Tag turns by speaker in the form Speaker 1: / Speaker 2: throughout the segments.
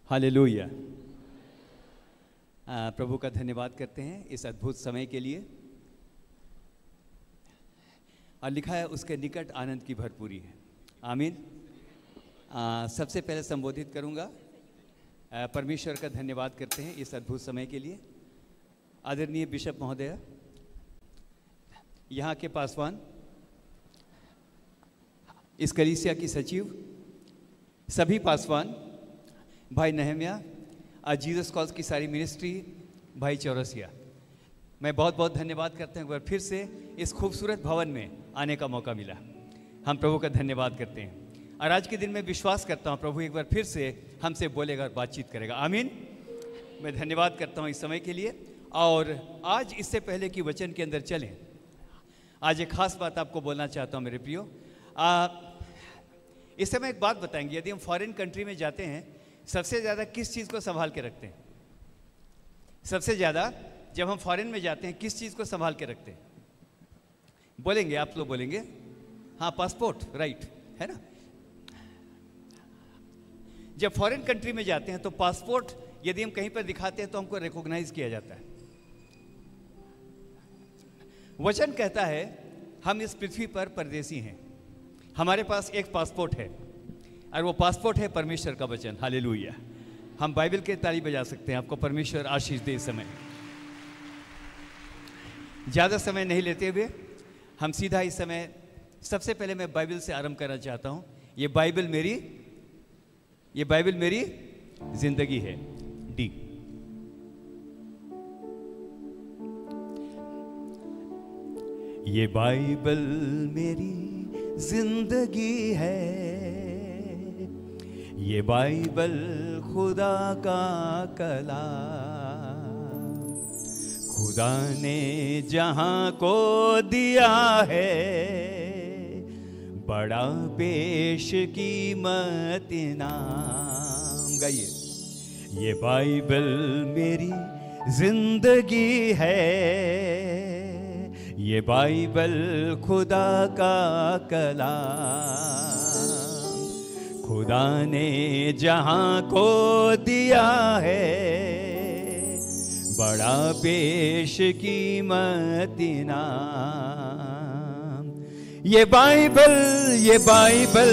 Speaker 1: Hallelujah. प्रभु का धन्यवाद करते हैं इस अद्भुत समय के लिए। और लिखा है उसके निकट आनंद की भरपूरी है। आमीन। सबसे पहले संबोधित करूंगा, परमेश्वर का धन्यवाद करते हैं इस अद्भुत समय के लिए। आदरणीय बिशप महोदय, यहाँ के पासवान, इस कलीसिया की सचिव, सभी पासवान, भाई नहमिया, जीसस कॉल्स की सारी मिनिस्ट्री, भाई चौरसिया, मैं बहुत बहुत धन्यवाद करते हैं। एक बार फिर से इस खूबसूरत भवन में आने का मौका मिला, हम प्रभु का धन्यवाद करते हैं। और आज के दिन में विश्वास करता हूँ प्रभु एक बार फिर से हमसे बोलेगा और बातचीत करेगा। आमीन। मैं धन्यवाद करता हूँ इस समय के लिए। और आज इससे पहले कि वचन के अंदर चलें, आज एक खास बात आपको बोलना चाहता हूँ मेरे प्रियो। इस समय एक बात बताएंगे, यदि हम फॉरेन कंट्री में जाते हैं, सबसे ज़्यादा किस चीज़ को संभाल के रखते हैं? सबसे ज़्यादा जब हम फॉरेन में जाते हैं किस चीज़ को संभाल के रखते हैं? बोलेंगे, आप लोग बोलेंगे? हाँ, पासपोर्ट, राइट, है ना। जब फॉरेन कंट्री में जाते हैं तो पासपोर्ट यदि हम कहीं पर दिखाते हैं तो हमको रिकॉग्नाइज किया जाता है। वचन कहता है हम इस पृथ्वी पर परदेसी हैं, हमारे पास एक पासपोर्ट है और वो पासपोर्ट है परमेश्वर का वचन। हालेलुया। हम बाइबल के ताली बजा सकते हैं। आपको परमेश्वर आशीष दे। इस समय ज़्यादा समय नहीं लेते हुए हम सीधा इस समय, सबसे पहले मैं बाइबल से आरंभ करना चाहता हूँ। ये बाइबल मेरी जिंदगी है। डी। ये बाइबल मेरी जिंदगी है, ये बाइबल खुदा का कलाम, खुदा ने जहां को दिया है, बड़ा पेश कीमत इनाम। गाइए। ये बाइबल मेरी जिंदगी है, ये बाइबल खुदा का कलाम, खुदा ने जहां को दिया है, बड़ा पेश कीमत इनाम। ये बाइबल, ये बाइबल,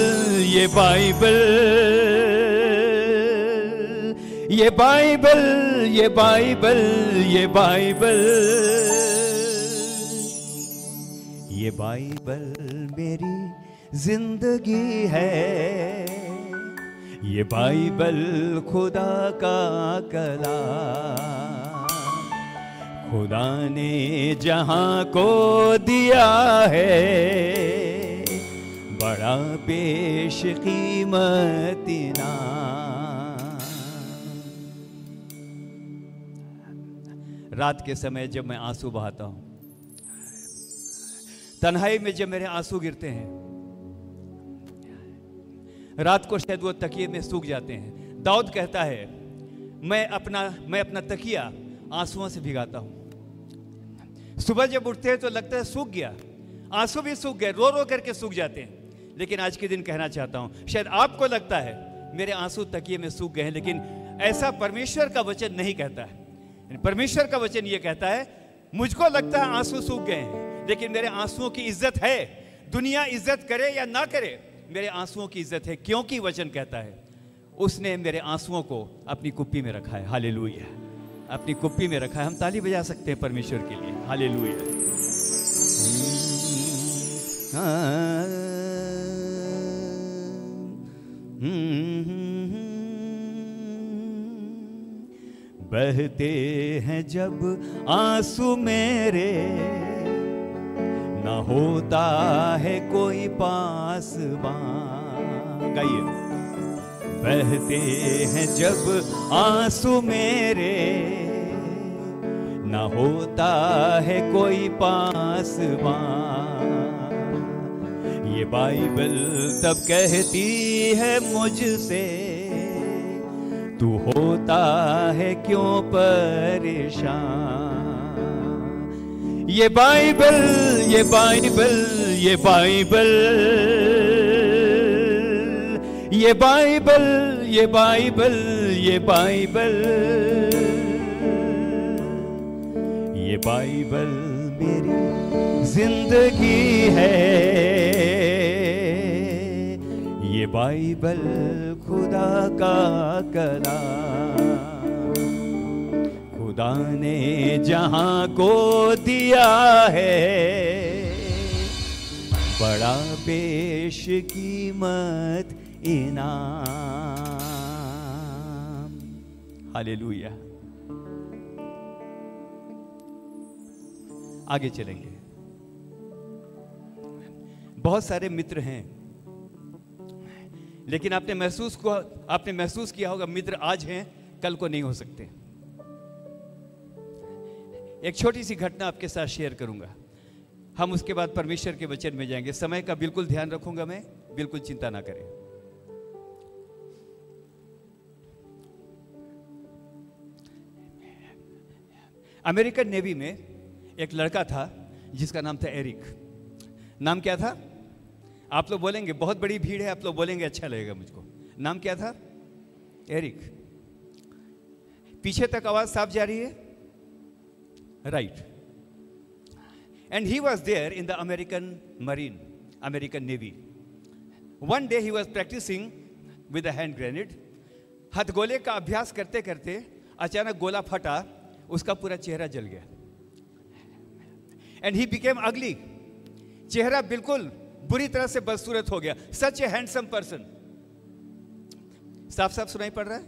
Speaker 1: ये बाइबल, ये बाइबल, ये बाइबल, ये बाइबल, ये बाइबल मेरी जिंदगी है, ये बाइबल खुदा का कलाम, खुदा ने जहां को दिया है, बड़ा पेश कीमत इनाम। रात के समय जब मैं आंसू बहाता हूं, तन्हाई में जब मेरे आंसू गिरते हैं, रात को शायद वो तकिए में सूख जाते हैं। दाऊद कहता है मैं अपना तकिया आंसुओं से भिगाता हूं। सुबह जब उठते हैं तो लगता है सूख गया, आंसू भी सूख गए, रो रो करके सूख जाते हैं। लेकिन आज के दिन कहना चाहता हूं, शायद आपको लगता है मेरे आंसू तकिए में सूख गए हैं, लेकिन ऐसा परमेश्वर का वचन नहीं कहता है। परमेश्वर का वचन ये कहता है मुझको लगता है आंसू सूख गए हैं, लेकिन मेरे आंसुओं की इज्जत है। दुनिया इज्जत करे या ना करे, मेरे आंसुओं की इज्जत है, क्योंकि वचन कहता है उसने मेरे आंसुओं को अपनी कुप्पी में रखा है। हालेलुया। अपनी कुप्पी में रखा है। हम ताली बजा सकते हैं परमेश्वर के लिए। हालेलुया। बहते हैं जब आंसू मेरे, न होता है कोई पासबान। गाइए। बहते हैं जब आंसू मेरे, न होता है कोई पासबान। ये बाइबल तब कहती है मुझसे, तू होता है क्यों परेशान। ये बाइबल, ये बाइबल, ये बाइबल, ये बाइबल, ये बाइबल, ये बाइबल मेरी जिंदगी है, ये बाइबल खुदा का कलाम, खुदा ने जहां को दिया है, बड़ा बेशकीमत इनाम। हालेलुया। आगे चलेंगे। बहुत सारे मित्र हैं, लेकिन आपने महसूस किया होगा मित्र आज हैं, कल को नहीं हो सकते। एक छोटी सी घटना आपके साथ शेयर करूंगा, हम उसके बाद परमेश्वर के वचन में जाएंगे। समय का बिल्कुल ध्यान रखूंगा मैं, बिल्कुल चिंता ना करें। अमेरिकन नेवी में एक लड़का था जिसका नाम था एरिक। नाम क्या था? आप लोग बोलेंगे, बहुत बड़ी भीड़ है, आप लोग बोलेंगे अच्छा लगेगा मुझको। नाम क्या था? एरिक। पीछे तक आवाज साफ जा रही है? Right. And he was there in the American navy. One day he was practising with a hand grenade. हथगोले का अभ्यास करते करते अचानक गोला फटा, उसका पूरा चेहरा जल गया। एंड ही बिकेम अगली। चेहरा बिल्कुल बुरी तरह से बदसूरत हो गया। सच ए हैंडसम पर्सन। साफ साफ सुनाई पड़ रहा है?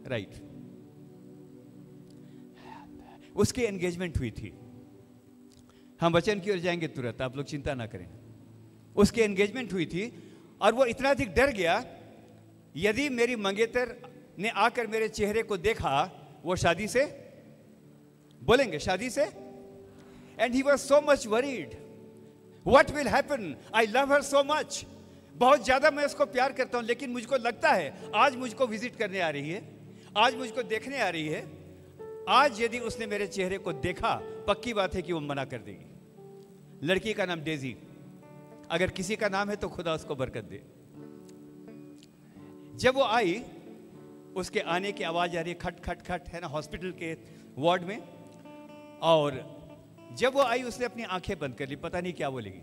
Speaker 1: राइट। उसकी एंगेजमेंट हुई थी। हम वचन की ओर जाएंगे तुरंत, आप लोग चिंता ना करें। उसकी एंगेजमेंट हुई थी और वो इतना अधिक डर गया, यदि मेरी मंगेतर ने आकर मेरे चेहरे को देखा, वो शादी से बोलेंगे, शादी से। And he was so much worried, what will happen, I love her so much. बहुत ज्यादा मैं उसको प्यार करता हूं, लेकिन मुझको लगता है आज मुझको विजिट करने आ रही है, आज मुझको देखने आ रही है, आज यदि उसने मेरे चेहरे को देखा, पक्की बात है कि वो मना कर देगी। लड़की का नाम डेजी। अगर किसी का नाम है तो खुदा उसको बरकत दे। जब वो आई, उसके आने की आवाज आ रही है, खट खट खट, है ना, हॉस्पिटल के वार्ड में। और जब वो आई, उसने अपनी आंखें बंद कर ली। पता नहीं क्या बोलेगी,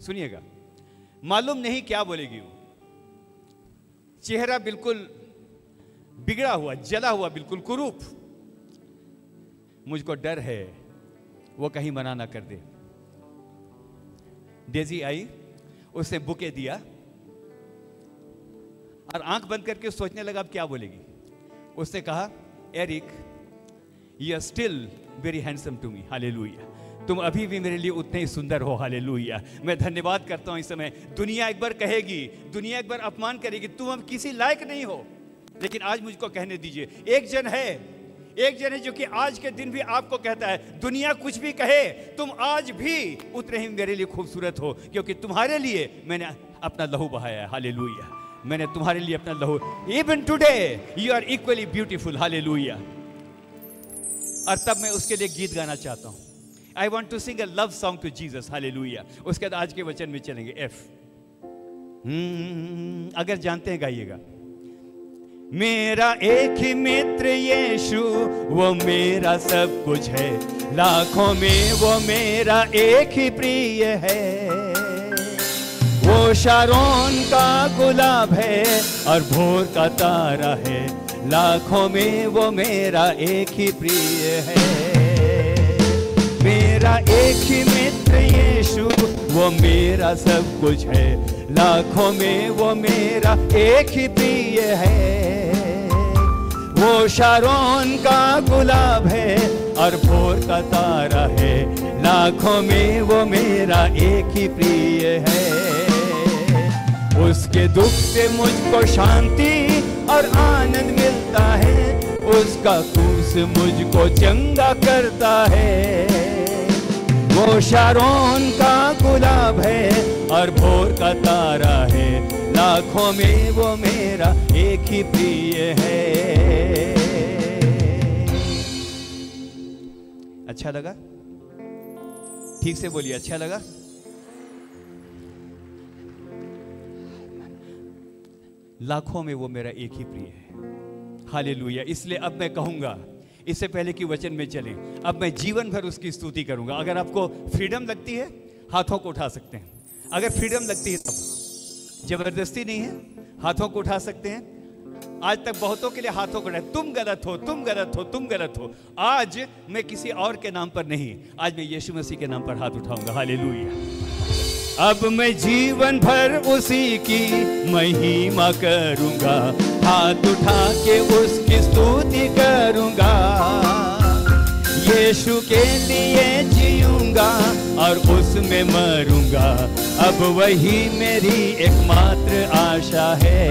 Speaker 1: सुनिएगा, मालूम नहीं क्या बोलेगी वो। चेहरा बिल्कुल बिगड़ा हुआ, जला हुआ, बिल्कुल कुरूप। मुझको डर है वो कहीं मना ना कर दे। डेजी आई, उसने बुके दिया और आंख बंद करके सोचने लगा अब क्या बोलेगी। उसने कहा, Eric, you are still very handsome to me. Hallelujah. तुम अभी भी मेरे लिए उतने ही सुंदर हो। हालेलुया। मैं धन्यवाद करता हूं। इस समय दुनिया एक बार कहेगी, दुनिया एक बार अपमान करेगी, तुम अब किसी लायक नहीं हो, लेकिन आज मुझको कहने दीजिए, एक जन है जो कि आज के दिन भी आपको कहता है, दुनिया कुछ भी कहे, तुम आज भी उतने ही मेरे लिए खूबसूरत हो, क्योंकि तुम्हारे लिए मैंने अपना लहू बहाया है। हालेलुया। मैंने तुम्हारे लिए अपना लहू, even today you are equally beautiful. Hallelujah. और तब मैं उसके लिए गीत गाना चाहता हूं। I want to sing a love song to Jesus. Hallelujah. उसके बाद आज के वचन में चलेंगे। एफ। अगर जानते हैं गाइएगा। मेरा एक ही मित्र यीशु, वो मेरा सब कुछ है, लाखों में वो मेरा एक ही प्रिय है। वो शारोन का गुलाब है और भोर का तारा है, लाखों में वो मेरा एक ही प्रिय है। मेरा एक ही मित्र यीशु, वो मेरा सब कुछ है, लाखों में वो मेरा एक ही प्रिय है। वो शारोन का गुलाब है और भोर का तारा है, लाखों में वो मेरा एक ही प्रिय है। उसके दुख से मुझको शांति और आनंद मिलता है, उसका क्रूस मुझको चंगा करता है। वो शारोन का गुलाब है और भोर का तारा है, लाखों में वो मेरा एक ही प्रिय है। अच्छा लगा? ठीक से बोलिए, अच्छा लगा? लाखों में वो मेरा एक ही प्रिय है। हालेलुया। इसलिए अब मैं कहूँगा, इससे पहले कि वचन में चलें, अब मैं जीवन भर उसकी स्तुति करूँगा। अगर आपको फ्रीडम लगती है, हाथों को उठा सकते हैं। अगर फ्रीडम लगती है तब, जबरदस्ती नहीं है, हाथों को उठा सकते हैं। आज तक बहुतों के लिए हाथों को उठाए, तुम गलत हो, तुम गलत हो, तुम गलत हो। आज मैं किसी और के नाम पर नहीं, आज मैं यीशु मसीह के नाम पर हाथ उठाऊंगा। हालेलुया। अब मैं जीवन भर उसी की महिमा करूंगा, हाथ उठा के उसकी स्तुति करूंगा। यीशु के लिए जीऊंगा और उसमें मरूंगा, अब वही मेरी एकमात्र आशा है।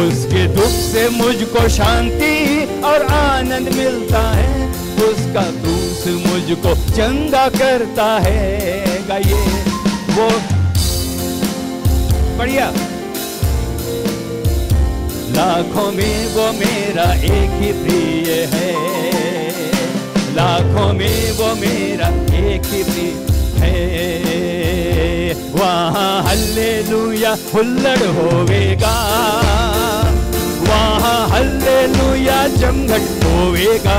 Speaker 1: उसके दुख से मुझको शांति और आनंद मिलता है, उसका क्रूस मुझको चंगा करता है। गाइए वो बढ़िया। लाखों में वो मेरा एक ही प्रिय है, लाखों में वो मेरा एक ही प्रिय है। वहाँ हल्लेलुया हुल्लड़ होवेगा, वहाँ हल्लेलुया जमघट होवेगा,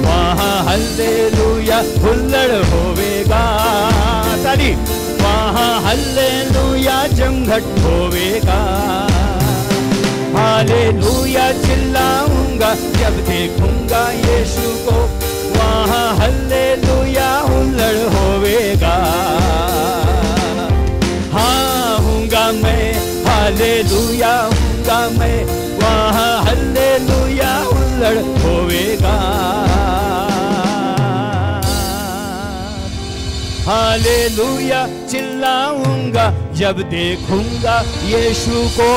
Speaker 1: वहाँ हल्लेलुया हुल्लड़ होवेगा। ताली। वहाँ हल्लेलुया जमघट होवेगा। हालेलुया चिल्लाऊंगा जब देखूंगा यीशु को, वहाँ हल्लेलुया हुल्लड़ होवेगा। हाँ हूँगा मैं, हालेलुया हूँगा मैं, वहाँ हल्लेलुया हुल्लड़ होवेगा। हालेलुया चिल्लाऊंगा जब देखूंगा यीशु को,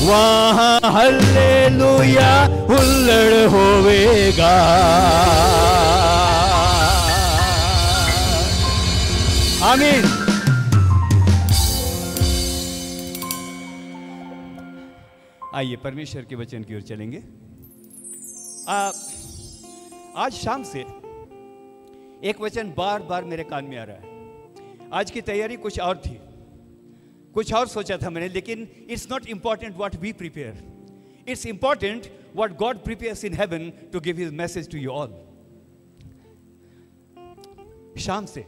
Speaker 1: वहाँ हल्लेलुया हुल्लड़ होवेगा। आमीन। आइए परमेश्वर के वचन की ओर चलेंगे। आज शाम से एक वचन बार बार मेरे कान में आ रहा है। आज की तैयारी कुछ और थी, कुछ और सोचा था मैंने, लेकिन it's not important what we prepare, it's important what God prepares in heaven to give his message to you all. शाम से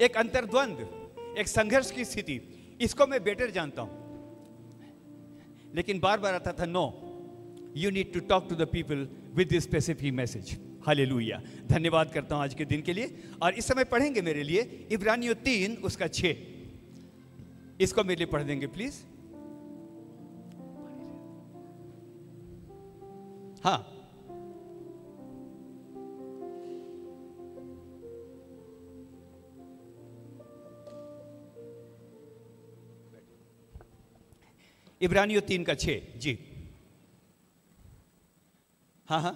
Speaker 1: एक अंतर्द्वंद, एक संघर्ष की स्थिति, इसको मैं बेटर जानता हूं, लेकिन बार बार आता था, no you need to talk to the people with this specific message. Hallelujah. धन्यवाद करता हूं आज के दिन के लिए। और इस समय पढ़ेंगे मेरे लिए इब्रानियों 3 उसका 6, इसको मेरे लिए पढ़ देंगे प्लीज। हाँ, इब्रानियों 3 का 6 जी। हाँ हाँ,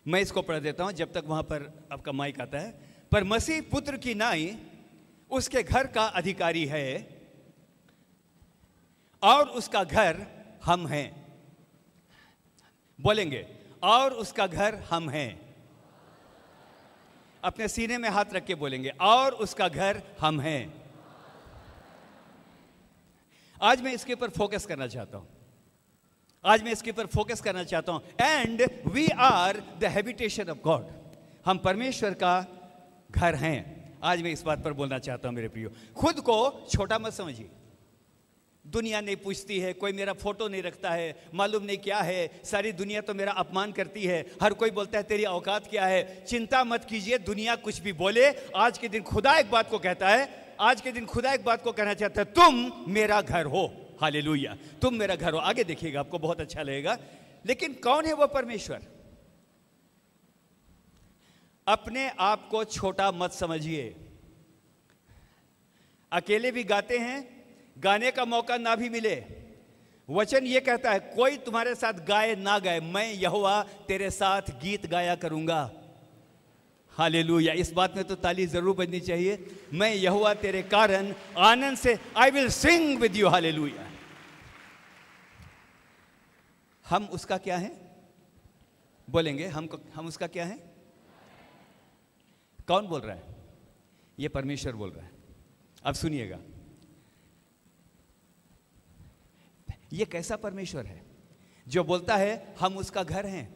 Speaker 1: मैं इसको पढ़ देता हूं जब तक वहां पर आपका माइक आता है। पर मसीह पुत्र की नाई उसके घर का अधिकारी है और उसका घर हम हैं। बोलेंगे, और उसका घर हम हैं। अपने सीने में हाथ रख के बोलेंगे, और उसका घर हम हैं। आज मैं इसके ऊपर फोकस करना चाहता हूं, आज मैं इसके ऊपर फोकस करना चाहता हूं। And we are the habitation of God, हम परमेश्वर का घर हैं। आज मैं इस बात पर बोलना चाहता हूं मेरे प्रियो। खुद को छोटा मत समझिए। दुनिया नहीं पूछती है, कोई मेरा फोटो नहीं रखता है, मालूम नहीं क्या है, सारी दुनिया तो मेरा अपमान करती है, हर कोई बोलता है तेरी औकात क्या है। चिंता मत कीजिए, दुनिया कुछ भी बोले, आज के दिन खुदा एक बात को कहता है, आज के दिन खुदा एक बात को कहना चाहता है, तुम मेरा घर हो। हालेलुया, तुम मेरा घर हो। आगे देखिएगा, आपको बहुत अच्छा लगेगा। लेकिन कौन है वो परमेश्वर? अपने आप को छोटा मत समझिए। अकेले भी गाते हैं, गाने का मौका ना भी मिले, वचन ये कहता है कोई तुम्हारे साथ गाए ना गाए, मैं यहोवा तेरे साथ गीत गाया करूंगा। हालेलुया, इस बात में तो ताली जरूर बजनी चाहिए। मैं यहोवा तेरे कारण आनंद से, आई will sing with you. Hallelujah. हम उसका क्या है? बोलेंगे हम उसका क्या है? कौन बोल रहा है? ये परमेश्वर बोल रहा है। अब सुनिएगा, ये कैसा परमेश्वर है जो बोलता है हम उसका घर हैं।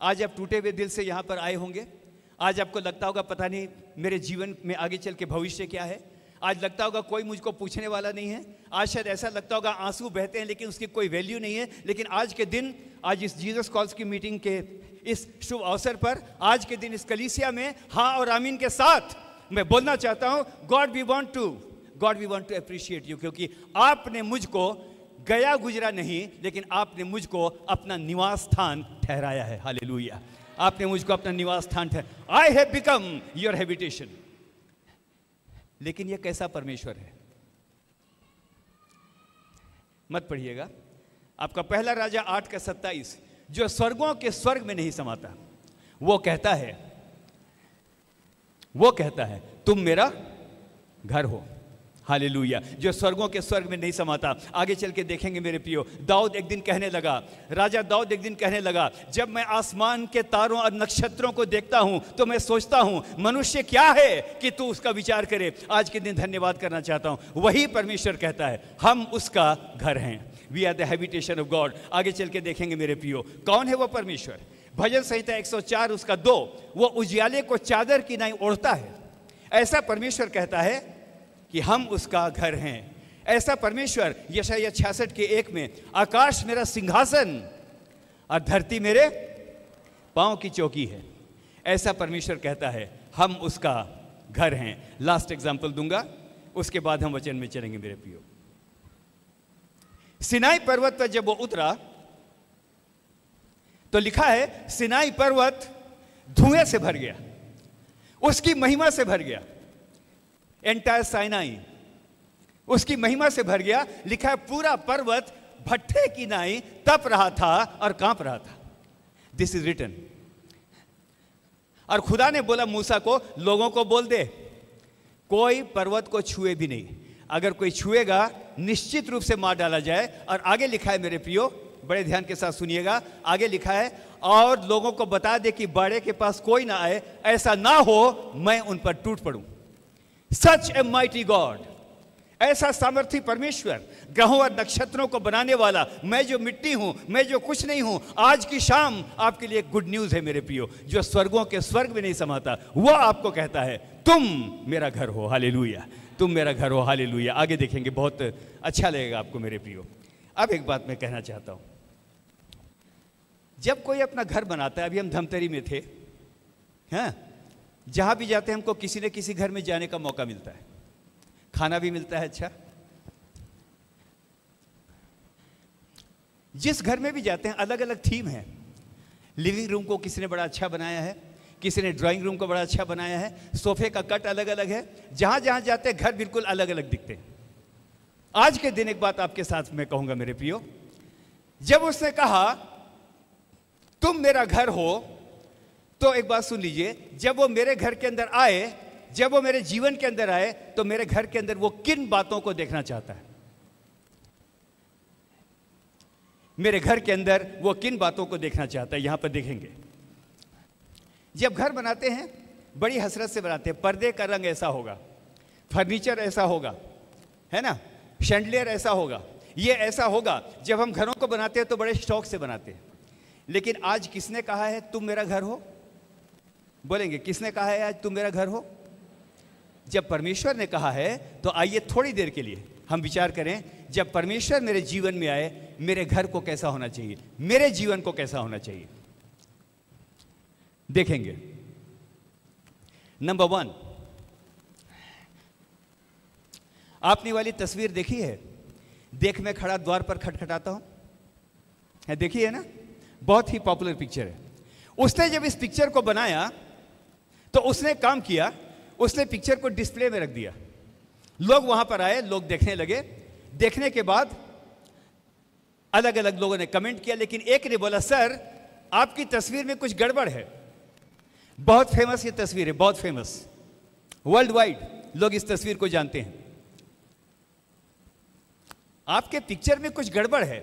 Speaker 1: आज आप टूटे हुए दिल से यहां पर आए होंगे। आज आपको लगता होगा पता नहीं मेरे जीवन में आगे चल के भविष्य क्या है। आज लगता होगा कोई मुझको पूछने वाला नहीं है। आज शायद ऐसा लगता होगा आंसू बहते हैं लेकिन उसकी कोई वैल्यू नहीं है। लेकिन आज के दिन, आज इस जीसस कॉल्स की मीटिंग के इस शुभ अवसर पर, आज के दिन इस कलीसिया में हाँ और आमीन के साथ मैं बोलना चाहता हूं, God we want to appreciate you, क्योंकि आपने मुझको गया गुजरा नहीं, लेकिन आपने मुझको अपना निवास स्थान ठहराया है। हालेलुया। आपने मुझको अपना निवास स्थान ठहराया। I have become your habitation. लेकिन यह कैसा परमेश्वर है? मत पढ़िएगा। आपका पहला राजा 8:27, जो स्वर्गों के स्वर्ग में नहीं समाता, वो कहता है तुम मेरा घर हो। हालेलुया। जो स्वर्गों के स्वर्ग में नहीं समाता। आगे चल के देखेंगे मेरे प्रियो, दाऊद एक दिन कहने लगा, राजा दाऊद एक दिन कहने लगा, जब मैं आसमान के तारों और नक्षत्रों को देखता हूं तो मैं सोचता हूं मनुष्य क्या है कि तू उसका विचार करे। आज के दिन धन्यवाद करना चाहता हूं। वही परमेश्वर कहता है हम उसका घर हैं। We are the habitation of God. आगे चल के देखेंगे मेरे प्रियो, कौन है वो परमेश्वर? भजन संहिता 104 उसका 2, वो उजियाले को चादर की नाई ओढ़ता है। ऐसा परमेश्वर कहता है कि हम उसका घर हैं। ऐसा परमेश्वर यशायाह 66 के 1 में, आकाश मेरा सिंहासन और धरती मेरे पांव की चौकी है। ऐसा परमेश्वर कहता है हम उसका घर हैं। लास्ट एग्जांपल दूंगा, उसके बाद हम वचन में चलेंगे मेरे प्रियो। सिनाई पर्वत पर जब वो उतरा तो लिखा है सिनाई पर्वत धुएं से भर गया, उसकी महिमा से भर गया। एंटायर साइनाई उसकी महिमा से भर गया। लिखा है पूरा पर्वत भट्ठे की नाई तप रहा था और कांप रहा था। This is written. और खुदा ने बोला मूसा को, लोगों को बोल दे कोई पर्वत को छुए भी नहीं। अगर कोई छुएगा निश्चित रूप से मार डाला जाए। और आगे लिखा है मेरे प्रियो, बड़े ध्यान के साथ सुनिएगा, आगे लिखा है और लोगों को बता दे कि बाड़े के पास कोई ना आए, ऐसा ना हो मैं उन पर टूट पड़ूं। सच ए माइटी गॉड, ऐसा सामर्थी परमेश्वर, ग्रहों और नक्षत्रों को बनाने वाला, मैं जो मिट्टी हूं, मैं जो कुछ नहीं हूं। आज की शाम आपके लिए गुड न्यूज है मेरे प्रियो, जो स्वर्गों के स्वर्ग में नहीं समाता, वो आपको कहता है तुम मेरा घर हो। हालेलुया। तुम मेरा घर हो। हालेलुया। आगे देखेंगे, बहुत अच्छा लगेगा आपको मेरे प्रियो। अब एक बात मैं कहना चाहता हूं, जब कोई अपना घर बनाता है, अभी हम धमतरी में थे, हाँ, जहां भी जाते हैं हमको किसी न किसी घर में जाने का मौका मिलता है, खाना भी मिलता है। अच्छा, जिस घर में भी जाते हैं अलग अलग थीम है। लिविंग रूम को किसी ने बड़ा अच्छा बनाया है, किसी ने ड्राइंग रूम को बड़ा अच्छा बनाया है, सोफे का कट अलग अलग है। जहां जहां जाते हैं घर बिल्कुल अलग अलग दिखते हैं। आज के दिन एक बात आपके साथ मैं कहूंगा मेरे प्रियो, जब उसने कहा तुम मेरा घर हो, तो एक बात सुन लीजिए, जब वो मेरे घर के अंदर आए, जब वो मेरे जीवन के अंदर आए, तो मेरे घर के अंदर वो किन बातों को देखना चाहता है? मेरे घर के अंदर वो किन बातों को देखना चाहता है, यहां पर देखेंगे। जब घर बनाते हैं बड़ी हसरत से बनाते हैं। पर्दे का रंग ऐसा होगा, फर्नीचर ऐसा होगा, है ना, शैंडलियर ऐसा होगा, ये ऐसा होगा। जब हम घरों को बनाते हैं तो बड़े शौक से बनाते हैं। लेकिन आज किसने कहा है तुम मेरा घर हो? बोलेंगे किसने कहा है आज तुम मेरा घर हो? जब परमेश्वर ने कहा है तो आइए थोड़ी देर के लिए हम विचार करें, जब परमेश्वर मेरे जीवन में आए, मेरे घर को कैसा होना चाहिए, मेरे जीवन को कैसा होना चाहिए। देखेंगे। नंबर 1, आपने वाली तस्वीर देखी है, देख मैं खड़ा द्वार पर खटखटाता हूं, है, देखी है ना, बहुत ही पॉपुलर पिक्चर है। उसने जब इस पिक्चर को बनाया तो उसने काम किया, उसने पिक्चर को डिस्प्ले में रख दिया। लोग वहां पर आए, लोग देखने लगे। देखने के बाद अलग अलग लोगों ने कमेंट किया, लेकिन एक ने बोला सर आपकी तस्वीर में कुछ गड़बड़ है। बहुत फेमस ये तस्वीर है, बहुत फेमस, वर्ल्ड वाइड लोग इस तस्वीर को जानते हैं। आपके पिक्चर में कुछ गड़बड़ है।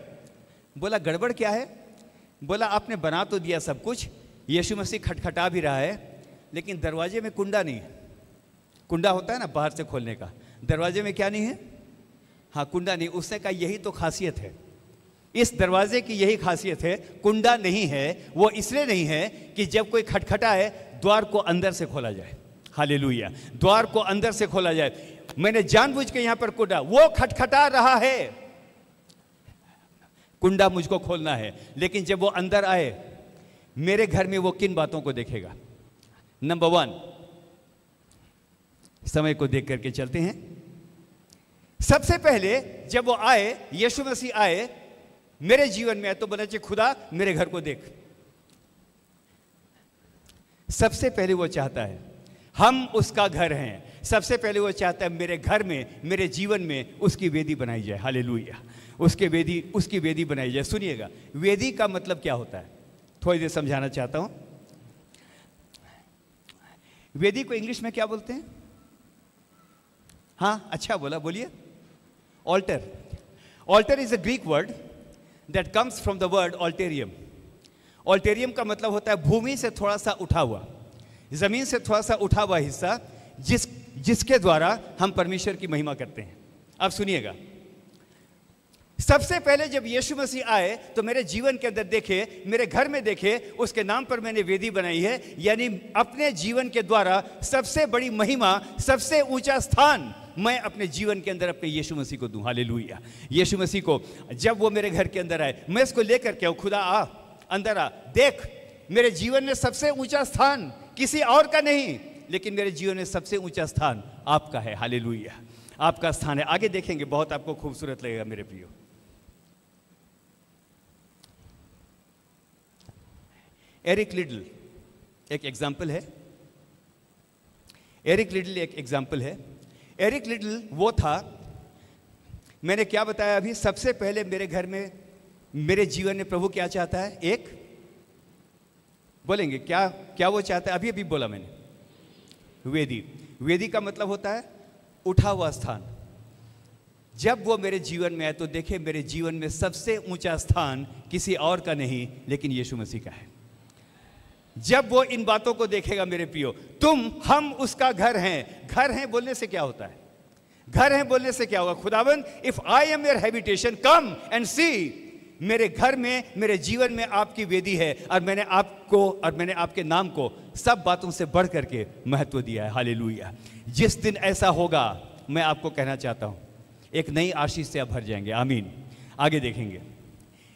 Speaker 1: बोला गड़बड़ क्या है? बोला आपने बना तो दिया सब कुछ, यीशु मसीह खटखटा भी रहा है, लेकिन दरवाजे में कुंडा नहीं है। कुंडा होता है ना बाहर से खोलने का, दरवाजे में क्या नहीं है? हाँ, कुंडा नहीं। उसने कहा यही तो खासियत है, इस दरवाजे की यही खासियत है, कुंडा नहीं है। वो इसलिए नहीं है कि जब कोई खटखटाए द्वार को अंदर से खोला जाए। हालेलुया, द्वार को अंदर से खोला जाए। मैंने जानबूझ के यहां पर कुंडा, वो खटखटा रहा है, कुंडा मुझको खोलना है, लेकिन जब वो अंदर आए मेरे घर में, वो किन बातों को देखेगा? नंबर 1, समय को देख करके चलते हैं। सबसे पहले जब वो आए, यीशु मसीह आए मेरे जीवन में, तो बोला चाहिए खुदा मेरे घर को देख। सबसे पहले वो चाहता है, हम उसका घर हैं। सबसे पहले वो चाहता है मेरे घर में, मेरे जीवन में उसकी वेदी बनाई जाए। हालेलुया, उसकी वेदी बनाई जाए। सुनिएगा, वेदी का मतलब क्या होता है, थोड़ी देर समझाना चाहता हूं। वेदी को इंग्लिश में क्या बोलते हैं? हाँ, अच्छा बोला, बोलिए। Altar. Altar is a Greek word that comes from the word altarium. Altarium का मतलब होता है भूमि से थोड़ा सा उठा हुआ, जमीन से थोड़ा सा उठा हुआ हिस्सा, जिसके द्वारा हम परमेश्वर की महिमा करते हैं। अब सुनिएगा, सबसे पहले जब यीशु मसीह आए तो मेरे जीवन के अंदर देखे, मेरे घर में देखे, उसके नाम पर मैंने वेदी बनाई है। यानी अपने जीवन के द्वारा सबसे बड़ी महिमा, सबसे ऊंचा स्थान मैं अपने जीवन के अंदर अपने यीशु मसीह को दूं। हालेलुया, यीशु मसीह को जब वो मेरे घर के अंदर आए, मैं इसको लेकर के आऊं, खुदा आ, अंदर आ, देख मेरे जीवन में सबसे ऊंचा स्थान किसी और का नहीं, लेकिन मेरे जीवन में सबसे ऊंचा स्थान आपका है। हालेलुया, आपका स्थान है। आगे देखेंगे, बहुत आपको खूबसूरत लगेगा मेरे प्रियो। एरिक लिडल एक एग्जाम्पल है। एरिक लिडल एक एग्जाम्पल है। एरिक लिडल वो था, मैंने क्या बताया अभी, सबसे पहले मेरे घर में, मेरे जीवन में प्रभु क्या चाहता है? एक बोलेंगे क्या क्या वो चाहता है? अभी अभी बोला मैंने, वेदी। वेदी का मतलब होता है उठा हुआ स्थान। जब वो मेरे जीवन में आए तो देखे मेरे जीवन में सबसे ऊंचा स्थान किसी और का नहीं, लेकिन यीशु मसीह का है। जब वो इन बातों को देखेगा मेरे प्रियो, हम उसका घर हैं। घर हैं बोलने से क्या होता है? घर हैं बोलने से क्या होगा? खुदावन, if I am your habitation, come and see. मेरे घर में, मेरे जीवन में आपकी वेदी है, और मैंने आपको और मैंने आपके नाम को सब बातों से बढ़ करके महत्व दिया है। हालेलुया। जिस दिन ऐसा होगा, मैं आपको कहना चाहता हूं, एक नई आशीष से आप भर जाएंगे। आमीन। आगे देखेंगे।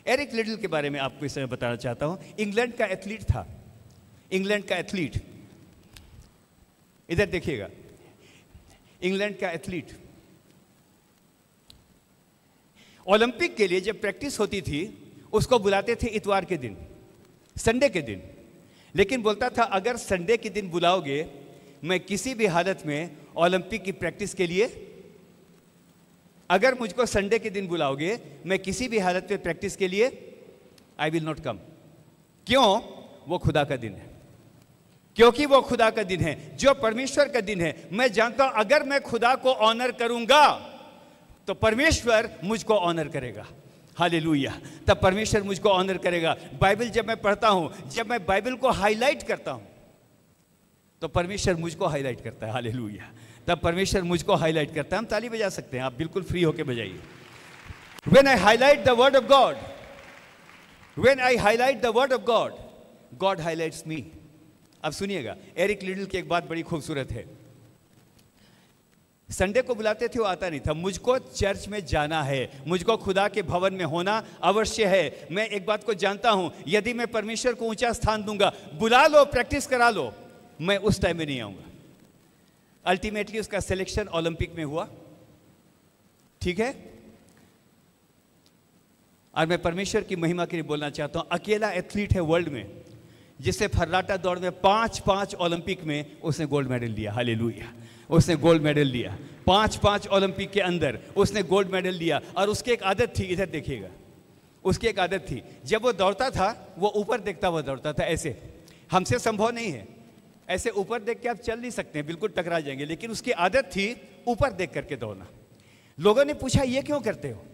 Speaker 1: एरिक लिडल के बारे में आपको इस समय बताना चाहता हूं। इंग्लैंड का एथलीट था, इंग्लैंड का एथलीट। इधर देखिएगा, इंग्लैंड का एथलीट ओलंपिक के लिए जब प्रैक्टिस होती थी, उसको बुलाते थे इतवार के दिन, संडे के दिन। लेकिन बोलता था अगर संडे के दिन बुलाओगे, मैं किसी भी हालत में ओलंपिक की प्रैक्टिस के लिए, अगर मुझको संडे के दिन बुलाओगे, मैं किसी भी हालत में प्रैक्टिस के लिए आई विल नॉट कम। क्यों? वो खुदा का दिन है। क्योंकि वो खुदा का दिन है, जो परमेश्वर का दिन है। मैं जानता हूं अगर मैं खुदा को ऑनर करूंगा तो परमेश्वर मुझको ऑनर करेगा। हालेलुया, तब परमेश्वर मुझको ऑनर करेगा। बाइबल जब मैं पढ़ता हूं, जब मैं बाइबल को हाईलाइट करता हूं, तो परमेश्वर मुझको हाईलाइट करता है। हालेलुया, तब परमेश्वर मुझको हाईलाइट करता है। हम ताली बजा सकते हैं, आप बिल्कुल फ्री होकर बजाइए। When I highlight the word of God, when I highlight the word of God, God highlights me. अब सुनिएगा, एरिक लिडल की एक बात बड़ी खूबसूरत है। संडे को बुलाते थे, वो आता नहीं था। मुझको चर्च में जाना है, मुझको खुदा के भवन में होना अवश्य है। मैं एक बात को जानता हूं, यदि मैं परमेश्वर को ऊंचा स्थान दूंगा, बुला लो, प्रैक्टिस करा लो, मैं उस टाइम में नहीं आऊंगा। अल्टीमेटली उसका सिलेक्शन ओलंपिक में हुआ, ठीक है। और मैं परमेश्वर की महिमा के लिए बोलना चाहता हूं, अकेला एथलीट है वर्ल्ड में जिससे फर्राटा दौड़ में 5 ओलंपिक में उसने गोल्ड मेडल लिया। हालेलुया, उसने गोल्ड मेडल लिया। 5 ओलंपिक के अंदर उसने गोल्ड मेडल लिया। और उसकी एक आदत थी, इधर देखिएगा, उसकी एक आदत थी, जब वो दौड़ता था वो ऊपर देखता हुआ दौड़ता था। ऐसे हमसे संभव नहीं है, ऐसे ऊपर देख के आप चल नहीं सकते हैं, बिल्कुल टकरा जाएंगे। लेकिन उसकी आदत थी ऊपर देख करके दौड़ना। लोगों ने पूछा ये क्यों करते हो,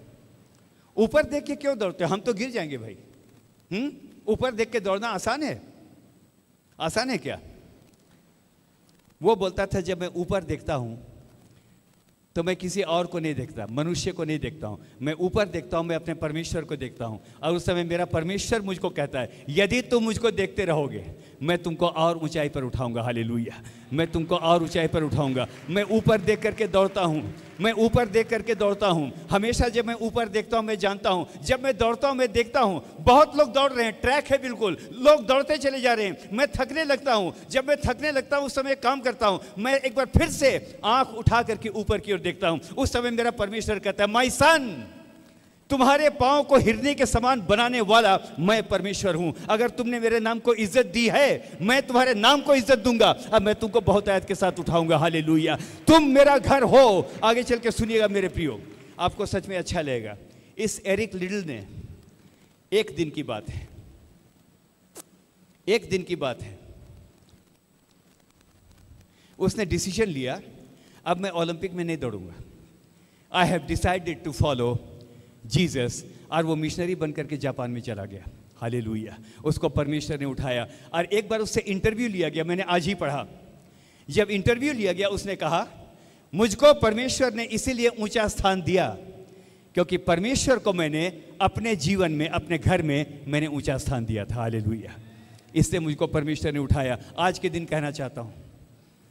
Speaker 1: ऊपर देख के क्यों दौड़ते हो? हम तो गिर जाएंगे भाई। ऊपर देख के दौड़ना आसान है? आसान है क्या? वो बोलता था जब मैं ऊपर देखता हूं तो मैं किसी और को नहीं देखता, मनुष्य को नहीं देखता हूं, मैं ऊपर देखता हूं, मैं अपने परमेश्वर को देखता हूं। और उस समय मेरा परमेश्वर मुझको कहता है, यदि तुम मुझको देखते रहोगे मैं तुमको और ऊंचाई पर उठाऊंगा। हालेलुया, मैं तुमको और ऊंचाई पर उठाऊंगा। मैं ऊपर देख करके दौड़ता हूं, मैं ऊपर देख करके दौड़ता हूं। हमेशा जब मैं ऊपर देखता हूं मैं जानता हूं, जब मैं दौड़ता हूं मैं देखता हूं बहुत लोग दौड़ रहे हैं, ट्रैक है बिल्कुल, लोग दौड़ते चले जा रहे हैं, मैं थकने लगता हूं। जब मैं थकने लगता हूं उस समय काम करता हूं, मैं एक बार फिर से आंख उठा करके ऊपर की ओर देखता हूं। उस समय मेरा परमेश्वर कहता है, माय सन, तुम्हारे पांव को हिरनी के समान बनाने वाला मैं परमेश्वर हूं। अगर तुमने मेरे नाम को इज्जत दी है, मैं तुम्हारे नाम को इज्जत दूंगा। अब मैं तुमको बहुत आयत के साथ उठाऊंगा। हालेलुया, तुम मेरा घर हो। आगे चल के सुनिएगा मेरे प्रियो, आपको सच में अच्छा लगेगा। इस एरिक लिडल ने, एक दिन की बात है, एक दिन की बात है, उसने डिसीजन लिया, अब मैं ओलंपिक में नहीं दौड़ूंगा। I have decided to follow Jesus. और वो मिशनरी बन करके जापान में चला गया। हालेलुया, उसको परमेश्वर ने उठाया। और एक बार उससे इंटरव्यू लिया गया, मैंने आज ही पढ़ा। जब इंटरव्यू लिया गया उसने कहा, मुझको परमेश्वर ने इसीलिए ऊंचा स्थान दिया क्योंकि परमेश्वर को मैंने अपने जीवन में, अपने घर में मैंने ऊंचा स्थान दिया था। हालेलुया, इसलिए मुझको परमेश्वर ने उठाया। आज के दिन कहना चाहता हूं,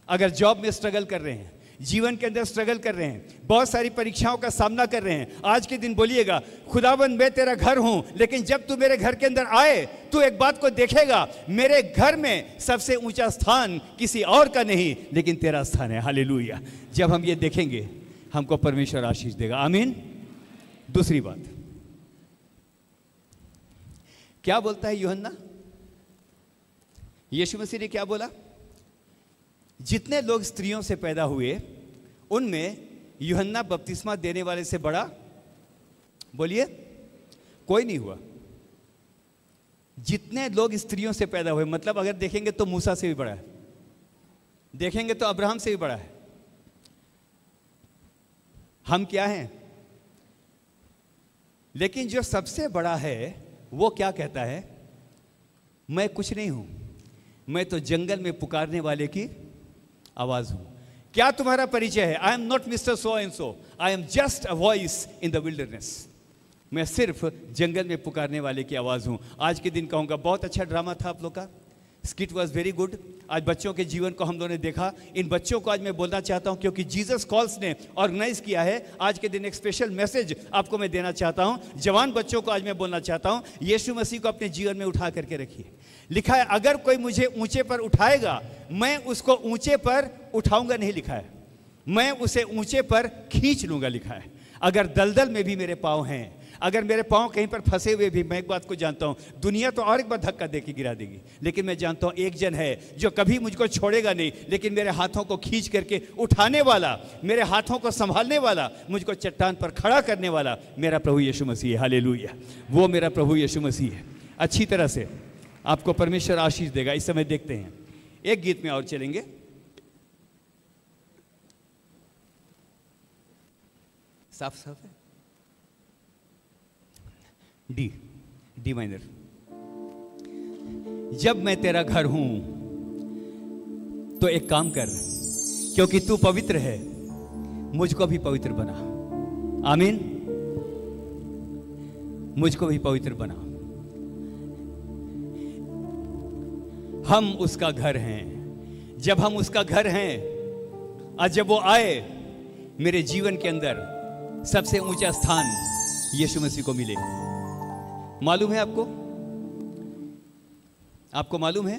Speaker 1: अगर जॉब में स्ट्रगल कर रहे हैं, जीवन के अंदर स्ट्रगल कर रहे हैं, बहुत सारी परीक्षाओं का सामना कर रहे हैं, आज के दिन बोलिएगा, खुदाबंद मैं तेरा घर हूं, लेकिन जब तू मेरे घर के अंदर आए तू एक बात को देखेगा, मेरे घर में सबसे ऊंचा स्थान किसी और का नहीं लेकिन तेरा स्थान है। हालेलुया, जब हम ये देखेंगे हमको परमेश्वर आशीष देगा। आमीन। दूसरी बात, क्या बोलता है यूहन्ना? यीशु मसीह ने क्या बोला? जितने लोग स्त्रियों से पैदा हुए उनमें यूहन्ना बपतिस्मा देने वाले से बड़ा, बोलिए, कोई नहीं हुआ। जितने लोग स्त्रियों से पैदा हुए, मतलब अगर देखेंगे तो मूसा से भी बड़ा है, देखेंगे तो अब्राहम से भी बड़ा है। हम क्या हैं? लेकिन जो सबसे बड़ा है वो क्या कहता है? मैं कुछ नहीं हूं, मैं तो जंगल में पुकारने वाले की आवाज हूं। क्या तुम्हारा परिचय है? I am not mister so and so, I am just a voice in the wilderness. मैं सिर्फ जंगल में पुकारने वाले की आवाज हूं। आज के दिन कहूंगा, बहुत अच्छा ड्रामा था आप लोग का, स्किट वॉज वेरी गुड। आज बच्चों के जीवन को हम लोगों ने देखा। इन बच्चों को आज मैं बोलना चाहता हूं क्योंकि जीसस कॉल्स ने ऑर्गेनाइज किया है। आज के दिन एक स्पेशल मैसेज आपको मैं देना चाहता हूं। जवान बच्चों को आज मैं बोलना चाहता हूं, यीशु मसीह को अपने जीवन में उठा करके रखिए। लिखा है, अगर कोई मुझे ऊंचे पर उठाएगा मैं उसको ऊंचे पर उठाऊंगा, नहीं लिखा है मैं उसे ऊंचे पर खींच लूंगा, लिखा है। अगर दलदल में भी मेरे पांव हैं, अगर मेरे पांव कहीं पर फंसे हुए भी, मैं एक बात को जानता हूं, दुनिया तो और एक बार धक्का देके गिरा देगी, लेकिन मैं जानता हूं एक जन है जो कभी मुझको छोड़ेगा नहीं, लेकिन मेरे हाथों को खींच करके उठाने वाला, मेरे हाथों को संभालने वाला, मुझको चट्टान पर खड़ा करने वाला मेरा प्रभु यीशु मसीह है। हालेलुया, वो मेरा प्रभु यीशु मसीह है। अच्छी तरह से आपको परमेश्वर आशीष देगा। इस समय देखते हैं, एक गीत में और चलेंगे। साफ साफ है, डी माइनर। जब मैं तेरा घर हूं तो एक काम कर, क्योंकि तू पवित्र है मुझको भी पवित्र बना। आमीन, मुझको भी पवित्र बना। हम उसका घर हैं। जब हम उसका घर हैं और जब वो आए मेरे जीवन के अंदर सबसे ऊंचा स्थान यीशु मसीह को मिले। मालूम है आपको? आपको मालूम है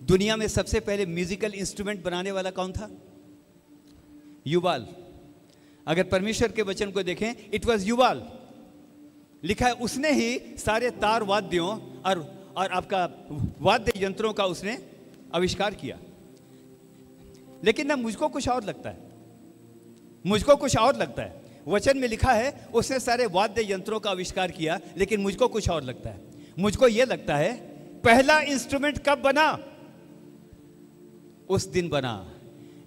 Speaker 1: दुनिया में सबसे पहले म्यूजिकल इंस्ट्रूमेंट बनाने वाला कौन था? युबाल। अगर परमेश्वर के वचन को देखें, इट वाज युबाल। लिखा है उसने ही सारे तार वाद्यों और आपका वाद्य यंत्रों का उसने आविष्कार किया। लेकिन ना मुझको कुछ और लगता है, मुझको कुछ और लगता है। वचन में लिखा है उसने सारे वाद्य यंत्रों का आविष्कार किया, लेकिन मुझको कुछ और लगता है। मुझको यह लगता है पहला इंस्ट्रूमेंट कब बना? उस दिन बना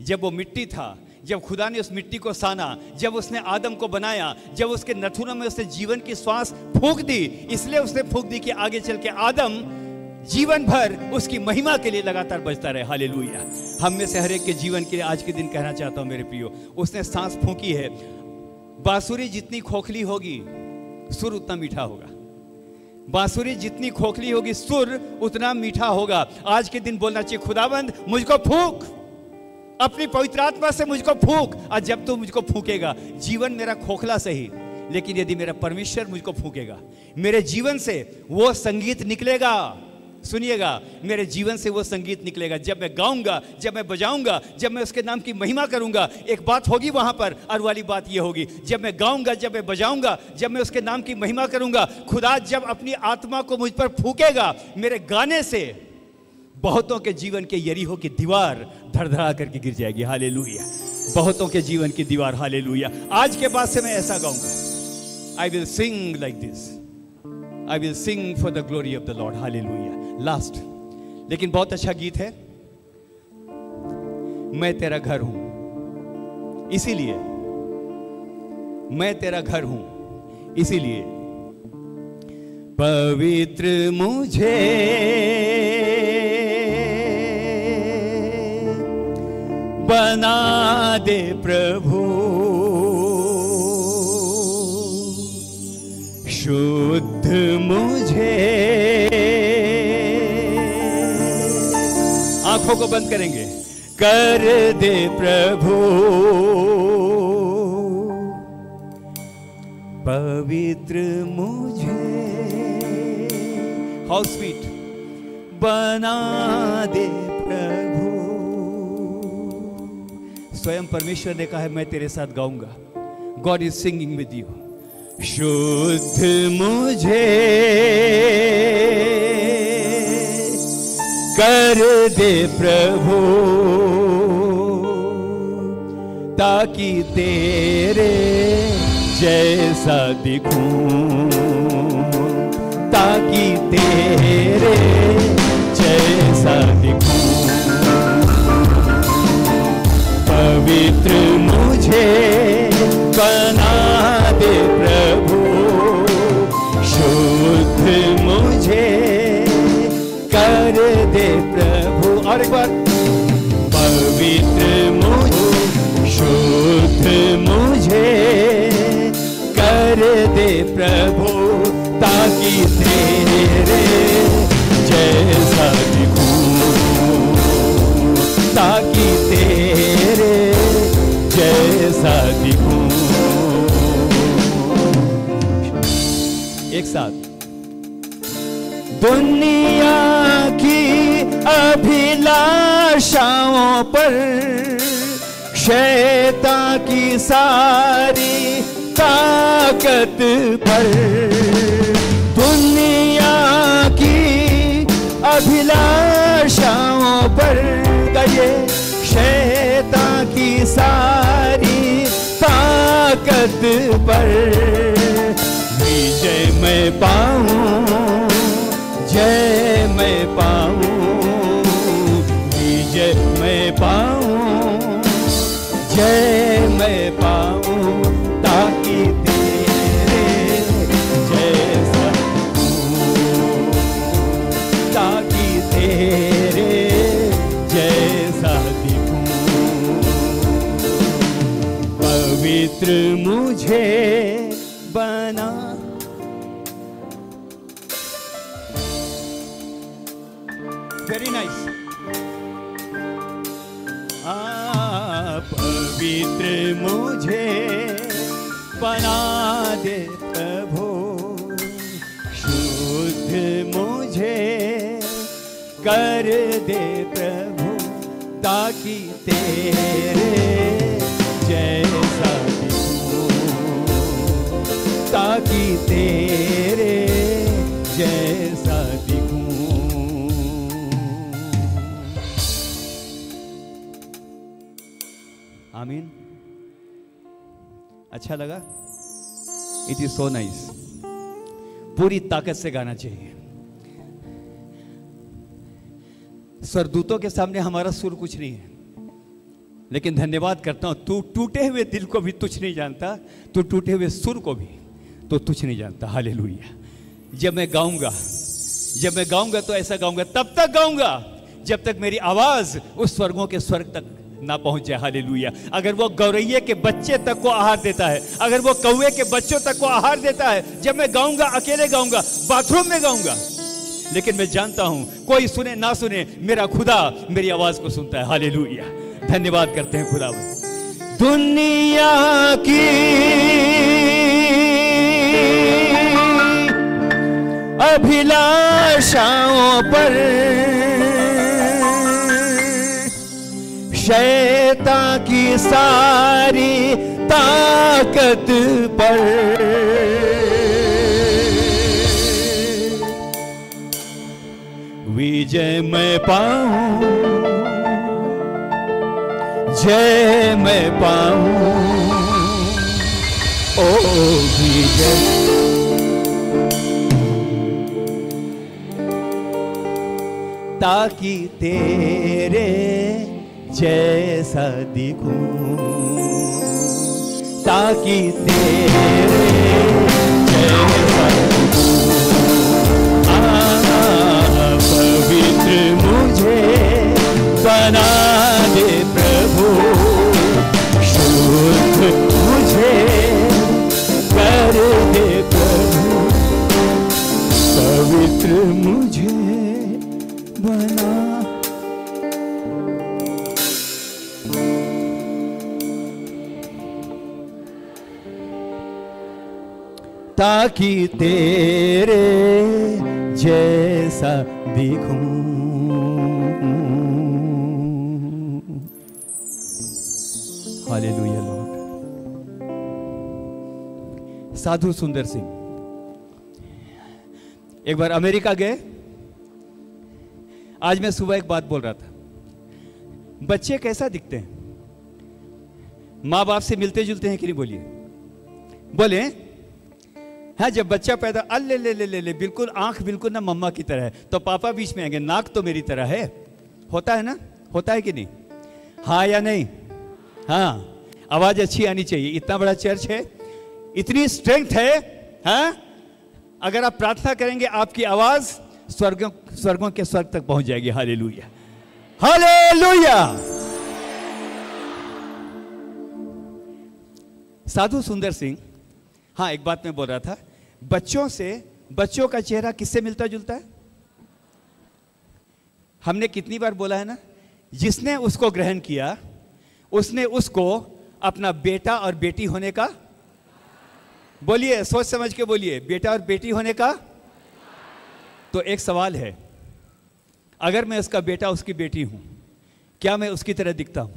Speaker 1: जब वो मिट्टी था, जब खुदा ने उस मिट्टी को साना, जब उसने आदम को बनाया, जब उसके नथुनों में उसने जीवन की श्वास फूंक दी, इसलिए उसने फूंक दी कि आगे चल के आदम जीवन भर उसकी महिमा के लिए लगातार बजता रहे। हालेलुया। हम में से हर एक के जीवन के लिए आज के दिन कहना चाहता हूं मेरे प्रियो, उसने सांस फूंकी है। बांसुरी जितनी खोखली होगी सुर उतना मीठा होगा। बांसुरी जितनी खोखली होगी सुर उतना मीठा होगा। आज के दिन बोलना चाहिए, खुदाबंद मुझको फूंक, अपनी पवित्र आत्मा से मुझको फूंक। और जब तू मुझको फूंकेगा, जीवन मेरा खोखला सही, लेकिन यदि मेरा परमेश्वर मुझको फूंकेगा, मेरे जीवन से वो संगीत निकलेगा। सुनिएगा, मेरे जीवन से वो संगीत निकलेगा। जब मैं गाऊंगा, जब मैं बजाऊंगा, जब मैं उसके नाम की महिमा करूंगा, एक बात होगी वहां पर, और वाली बात ये होगी, जब मैं गाऊंगा, जब मैं बजाऊंगा, जब मैं उसके नाम की महिमा करूंगा, खुदा जब अपनी आत्मा को मुझ पर फूंकेगा, मेरे गाने से बहुतों के जीवन के यरीहो की दीवार धड़धड़ा करके गिर जाएगी। हालेलुया। बहुतों के जीवन की दीवार। हालेलुया। आज के बाद से मैं ऐसा गाऊंगा, I will sing like this, I will sing for the glory of the Lord. Hallelujah. Last, लेकिन बहुत अच्छा गीत है, मैं तेरा घर हूं इसीलिए, मैं तेरा घर हूं इसीलिए, पवित्र मुझे बना दे प्रभु, शुद्ध मुझे। आंखों को बंद करेंगे, कर दे प्रभु पवित्र मुझे, हाउ स्वीट, बना दे प्रभु। स्वयं परमेश्वर ने कहा है, मैं तेरे साथ गाऊंगा। God is singing with you. शुद्ध मुझे कर दे प्रभु, ताकि तेरे जैसा दिखूं, ताकि तेरे जैसा दिखूं। पवित्र मुझे बना दे प्रभु, शुद्ध मुझे कर दे प्रभु। और एक बार, पवित्र मुझे, शुद्ध मुझे कर दे प्रभु, ताकि तेरे जैसा दिखूं, ताकि तेरे जैसा दिखूं। एक साथ, दुनिया की अभिलाषाओं पर, शैतान की सारी ताकत पर, दुनिया की अभिलाषाओं पर, ये शैतान की सारी ताकत पर विजय मैं पाऊं, जय मैं पाऊं, विजय मैं पाऊं, जय मैं पाऊं, ताकि तेरे जैसा दिखूं, ताकि तेरे जैसा दिखूं। पवित्र मुझे बना। Very nice. पवित्र मुझे बना दे प्रभु, शुद्ध मुझे कर दे प्रभु, ताकि तेरे जैसा दिखूं, ताकि तेरे जैसा दिखूं। आमीन। अच्छा लगा? It is so nice. पूरी ताकत से गाना चाहिए। स्वर्गदूतों के सामने हमारा सुर कुछ नहीं है। लेकिन धन्यवाद करता हूँ, तू टूटे हुए दिल को भी तुच्छ नहीं जानता, तू टूटे हुए सुर को भी तो तुच्छ नहीं जानता। हालेलुया। जब मैं गाऊंगा तो ऐसा गाऊंगा, तब तक गाऊंगा जब तक मेरी आवाज उस स्वर्गों के स्वर्ग तक ना पहुंच जाए। हालेलुया। अगर वो गौरैये के बच्चे तक को आहार देता है, अगर वो कौवे के बच्चों तक को आहार देता है, जब मैं गाऊंगा, अकेले गाऊंगा, बाथरूम में गाऊंगा, लेकिन मैं जानता हूं कोई सुने ना सुने, मेरा खुदा मेरी आवाज को सुनता है। हालेलुया। धन्यवाद करते हैं खुदा। दुनिया की अभिलाषाओं पर, शैतान की सारी ताकत पर, विजय मैं पाऊं, जय मैं पाऊं, ओ विजय। ताकि तेरे जैसा दिखूं, ताकि तेरे जैसा दिखूं, पवित्र मुझे बना दे प्रभु, शुद्ध मुझे कर दे प्रभु, पवित्र मुझे बना। ताकि तेरे जैसा दिखूं। Hallelujah Lord. साधु सुंदर सिंह एक बार अमेरिका गए। आज मैं सुबह एक बात बोल रहा था, बच्चे कैसा दिखते हैं? माँ बाप से मिलते जुलते हैं कि नहीं? बोलिए, बोले। हाँ, जब बच्चा पैदा, अल्ले ले ले ले ले, बिल्कुल आंख बिल्कुल ना मम्मा की तरह है, तो पापा बीच में आएंगे, नाक तो मेरी तरह है। होता है ना? होता है कि नहीं? हाँ या नहीं? हाँ। आवाज अच्छी आनी चाहिए। इतना बड़ा चर्च है, इतनी स्ट्रेंथ है। हाँ, अगर आप प्रार्थना करेंगे आपकी आवाज स्वर्गों के स्वर्ग तक पहुंच जाएगी। Hallelujah, hallelujah. साधु सुंदर सिंह, हाँ एक बात मैं बोल रहा था, बच्चों का चेहरा किससे मिलता जुलता है? हमने कितनी बार बोला है ना, जिसने उसको ग्रहण किया उसने उसको अपना बेटा और बेटी होने का, बोलिए, सोच समझ के बोलिए, बेटा और बेटी होने का। तो एक सवाल है, अगर मैं उसका बेटा उसकी बेटी हूं, क्या मैं उसकी तरह दिखता हूं?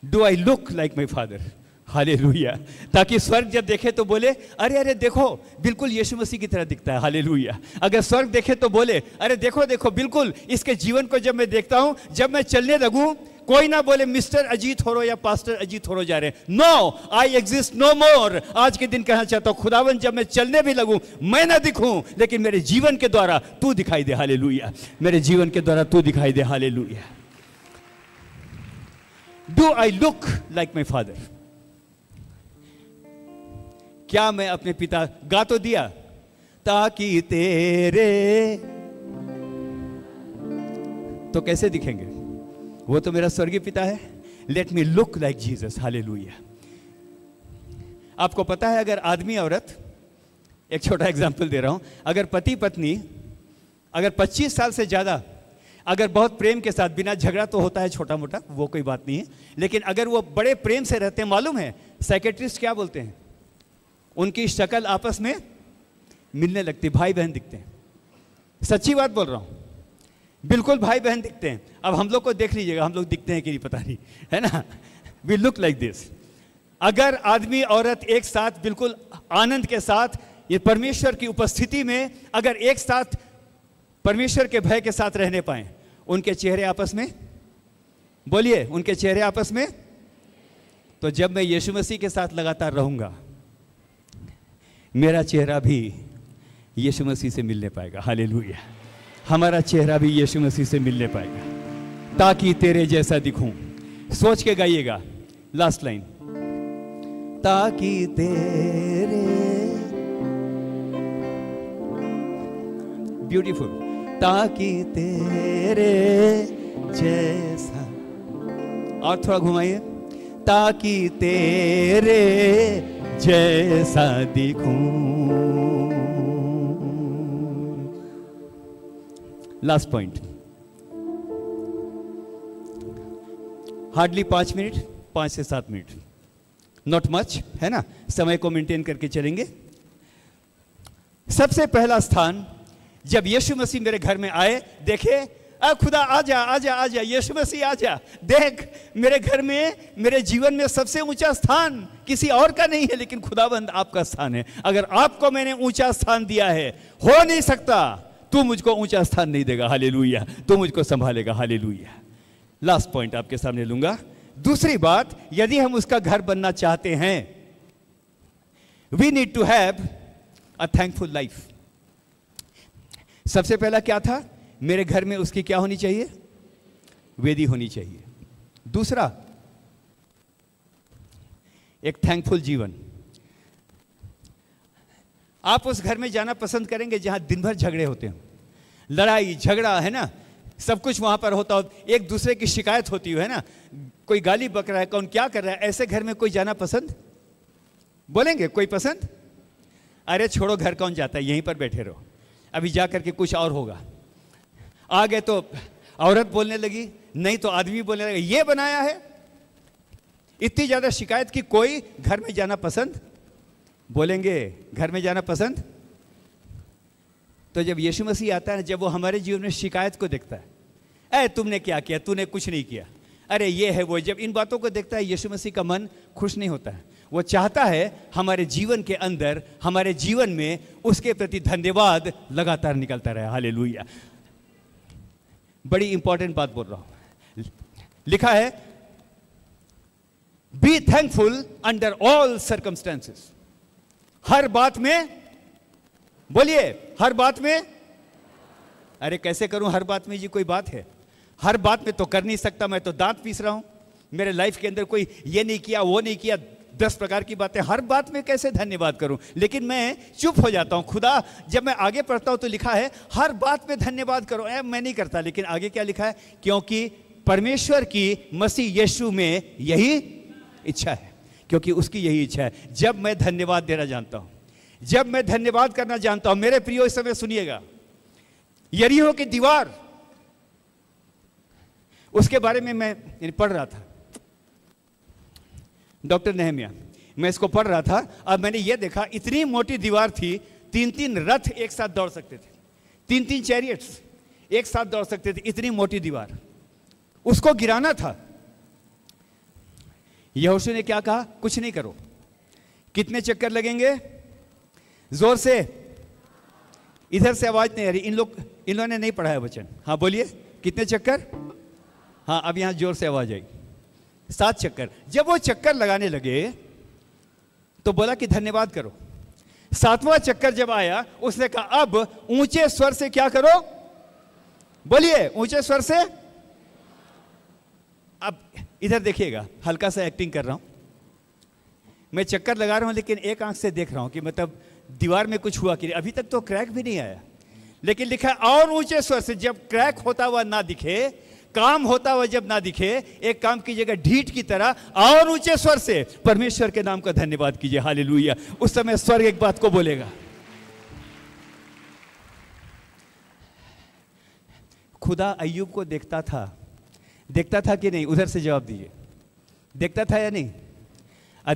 Speaker 1: Do I look like my father? Hallelujah. ताकि स्वर्ग जब देखे तो बोले, अरे अरे देखो, बिल्कुल यीशु मसीह की तरह दिखता है। हालेलुया। अगर स्वर्ग देखे तो बोले, अरे देखो देखो, बिल्कुल इसके जीवन को जब मैं देखता हूं, जब मैं चलने लगूं, कोई ना बोले मिस्टर अजीत होरो या पास्टर अजीत होरो जा रहे। नो, आई एग्जिस्ट नो मोर। आज के दिन कहना चाहता हूं, खुदावन जब मैं चलने भी लगूं, मैं ना दिखूं, लेकिन मेरे जीवन के द्वारा तू दिखाई दे। हालेलुया। मेरे जीवन के द्वारा तू दिखाई दे। Hallelujah. Do I look like my father? क्या मैं अपने पिता, गा तो दिया, ताकि तेरे, तो कैसे दिखेंगे? वो तो मेरा स्वर्गीय पिता है। Let me look like Jesus. Hallelujah. आपको पता है, अगर आदमी औरत, एक छोटा एग्जांपल दे रहा हूं, अगर पति पत्नी अगर 25 साल से ज्यादा, अगर बहुत प्रेम के साथ, बिना झगड़ा तो होता है छोटा मोटा, वो कोई बात नहीं है, लेकिन अगर वो बड़े प्रेम से रहते हैं, मालूम है साइकेट्रिस्ट क्या बोलते हैं? उनकी शक्ल आपस में मिलने लगती, भाई बहन दिखते हैं। सच्ची बात बोल रहा हूं, बिल्कुल भाई बहन दिखते हैं। अब हम लोग को देख लीजिएगा, हम लोग दिखते हैं कि नहीं पता नहीं, है ना? We look like this. अगर आदमी औरत एक साथ बिल्कुल आनंद के साथ, ये परमेश्वर की उपस्थिति में, अगर एक साथ परमेश्वर के भय के साथ रहने पाए, उनके चेहरे आपस में, बोलिए, उनके चेहरे आपस में, तो जब मैं यीशु मसीह के साथ लगातार रहूंगा, मेरा चेहरा भी यीशु मसीह से मिलने पाएगा। हालेलुया। हमारा चेहरा भी यीशु मसीह से मिलने पाएगा। ताकि तेरे जैसा दिखूं, सोच के गाइएगा लास्ट लाइन। ताकि तेरे, ब्यूटीफुल, ताकि तेरे जैसा, और थोड़ा घुमाइए, ताकि तेरे जैसा दिखूं। लास्ट पॉइंट, हार्डली 5 मिनट, 5 से 7 मिनट, नॉट मच, है ना, समय को मेंटेन करके चलेंगे। सबसे पहला स्थान, जब यीशु मसीह मेरे घर में आए, देखे, खुदा आजा आजा आजा, यीशु मसीह आजा, देख मेरे घर में, मेरे जीवन में सबसे ऊंचा स्थान किसी और का नहीं है, लेकिन खुदाबंद आपका स्थान है। अगर आपको मैंने ऊंचा स्थान दिया है, हो नहीं सकता तू मुझको ऊंचा स्थान नहीं देगा, हालेलुया, तू मुझको संभालेगा, हालेलुया। लास्ट पॉइंट आपके सामने लूंगा। दूसरी बात, यदि हम उसका घर बनना चाहते हैं, we need to have a thankful life. सबसे पहला क्या था, मेरे घर में उसकी क्या होनी चाहिए, वेदी होनी चाहिए। दूसरा, एक थैंकफुल जीवन। आप उस घर में जाना पसंद करेंगे जहां दिन भर झगड़े होते हैं, लड़ाई झगड़ा, है ना, सब कुछ वहां पर होता हो, एक दूसरे की शिकायत होती है ना, कोई गाली बक रहा है, कौन क्या कर रहा है, ऐसे घर में कोई जाना पसंद, बोलेंगे कोई पसंद? अरे छोड़ो, घर कौन जाता है, यहीं पर बैठे रहो, अभी जा करके कुछ और होगा। आ गए तो औरत बोलने लगी, नहीं तो आदमी बोलने लगा, ये बनाया है। इतनी ज्यादा शिकायत की कोई घर में जाना पसंद, बोलेंगे घर में जाना पसंद? तो जब यीशु मसीह आता है, जब वो हमारे जीवन में शिकायत को देखता है, अरे तुमने क्या किया, तूने कुछ नहीं किया, अरे ये है वो, जब इन बातों को देखता है, यीशु मसीह का मन खुश नहीं होता है। वो चाहता है हमारे जीवन के अंदर, हमारे जीवन में उसके प्रति धन्यवाद लगातार निकलता रहे, हालेलुया। बड़ी इंपॉर्टेंट बात बोल रहा हूं, लिखा है be thankful under all circumstances. हर बात में, बोलिए हर बात में। अरे कैसे करूं हर बात में जी, कोई बात है? हर बात में तो कर नहीं सकता, मैं तो दांत पीस रहा हूं, मेरे लाइफ के अंदर कोई ये नहीं किया, वो नहीं किया, 10 प्रकार की बातें, हर बात में कैसे धन्यवाद करूं? लेकिन मैं चुप हो जाता हूं। खुदा, जब मैं आगे पढ़ता हूं तो लिखा है हर बात में धन्यवाद करो, मैं नहीं करता, लेकिन आगे क्या लिखा है? क्योंकि परमेश्वर की मसीह यीशु में यही इच्छा है, क्योंकि उसकी यही इच्छा है। जब मैं धन्यवाद देना जानता हूं, जब मैं धन्यवाद करना जानता हूं, मेरे प्रियो इस समय सुनिएगा, यरीहो की दीवार, उसके बारे में मैं पढ़ रहा था, डॉक्टर नेहमिया, मैं इसको पढ़ रहा था। अब मैंने ये देखा, इतनी मोटी दीवार थी, 3-3 रथ एक साथ दौड़ सकते थे, 3-3 चैरियट्स एक साथ दौड़ सकते थे, इतनी मोटी दीवार, उसको गिराना था। यहोशू ने क्या कहा? कुछ नहीं करो। कितने चक्कर लगेंगे? जोर से, इधर से आवाज नहीं आ रही, इन्होंने नहीं पढ़ा है वचन। हाँ बोलिए, कितने चक्कर? हाँ, अब यहां जोर से आवाज आई, 7 चक्कर। जब वो चक्कर लगाने लगे तो बोला कि धन्यवाद करो। 7वां चक्कर जब आया, उसने कहा अब ऊंचे स्वर से क्या करो? बोलिए ऊंचे स्वर से। अब इधर देखिएगा, हल्का सा एक्टिंग कर रहा हूं, मैं चक्कर लगा रहा हूं, लेकिन एक आंख से देख रहा हूं कि मतलब दीवार में कुछ हुआ कि नहीं। अभी तक तो क्रैक भी नहीं आया, लेकिन लिखा है और ऊंचे स्वर से। जब क्रैक होता हुआ ना दिखे, काम होता हुआ जब ना दिखे, एक काम कीजिएगा ढीठ की तरह, और ऊंचे स्वर से परमेश्वर के नाम का धन्यवाद कीजिए, हालेलुया। उस समय स्वर्ग एक बात को बोलेगा। खुदा अय्यूब को देखता था कि नहीं? उधर से जवाब दीजिए, देखता था या नहीं?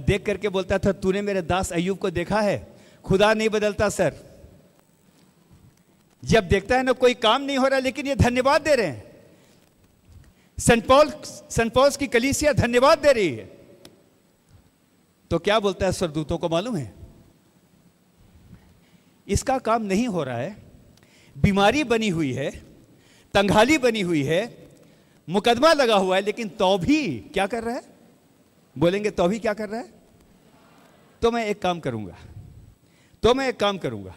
Speaker 1: देख करके बोलता था, तूने मेरे दास अय्यूब को देखा है? खुदा नहीं बदलता सर। जब देखता है ना कोई काम नहीं हो रहा, लेकिन ये धन्यवाद दे रहे हैं। सेंट पॉल्स की कलीसिया धन्यवाद दे रही है, तो क्या बोलता है स्वर्गदूतों को मालूम है? इसका काम नहीं हो रहा है, बीमारी बनी हुई है, तंगहाली बनी हुई है, मुकदमा लगा हुआ है, लेकिन तो भी क्या कर रहा है? बोलेंगे तो भी क्या कर रहा है? तो मैं एक काम करूंगा,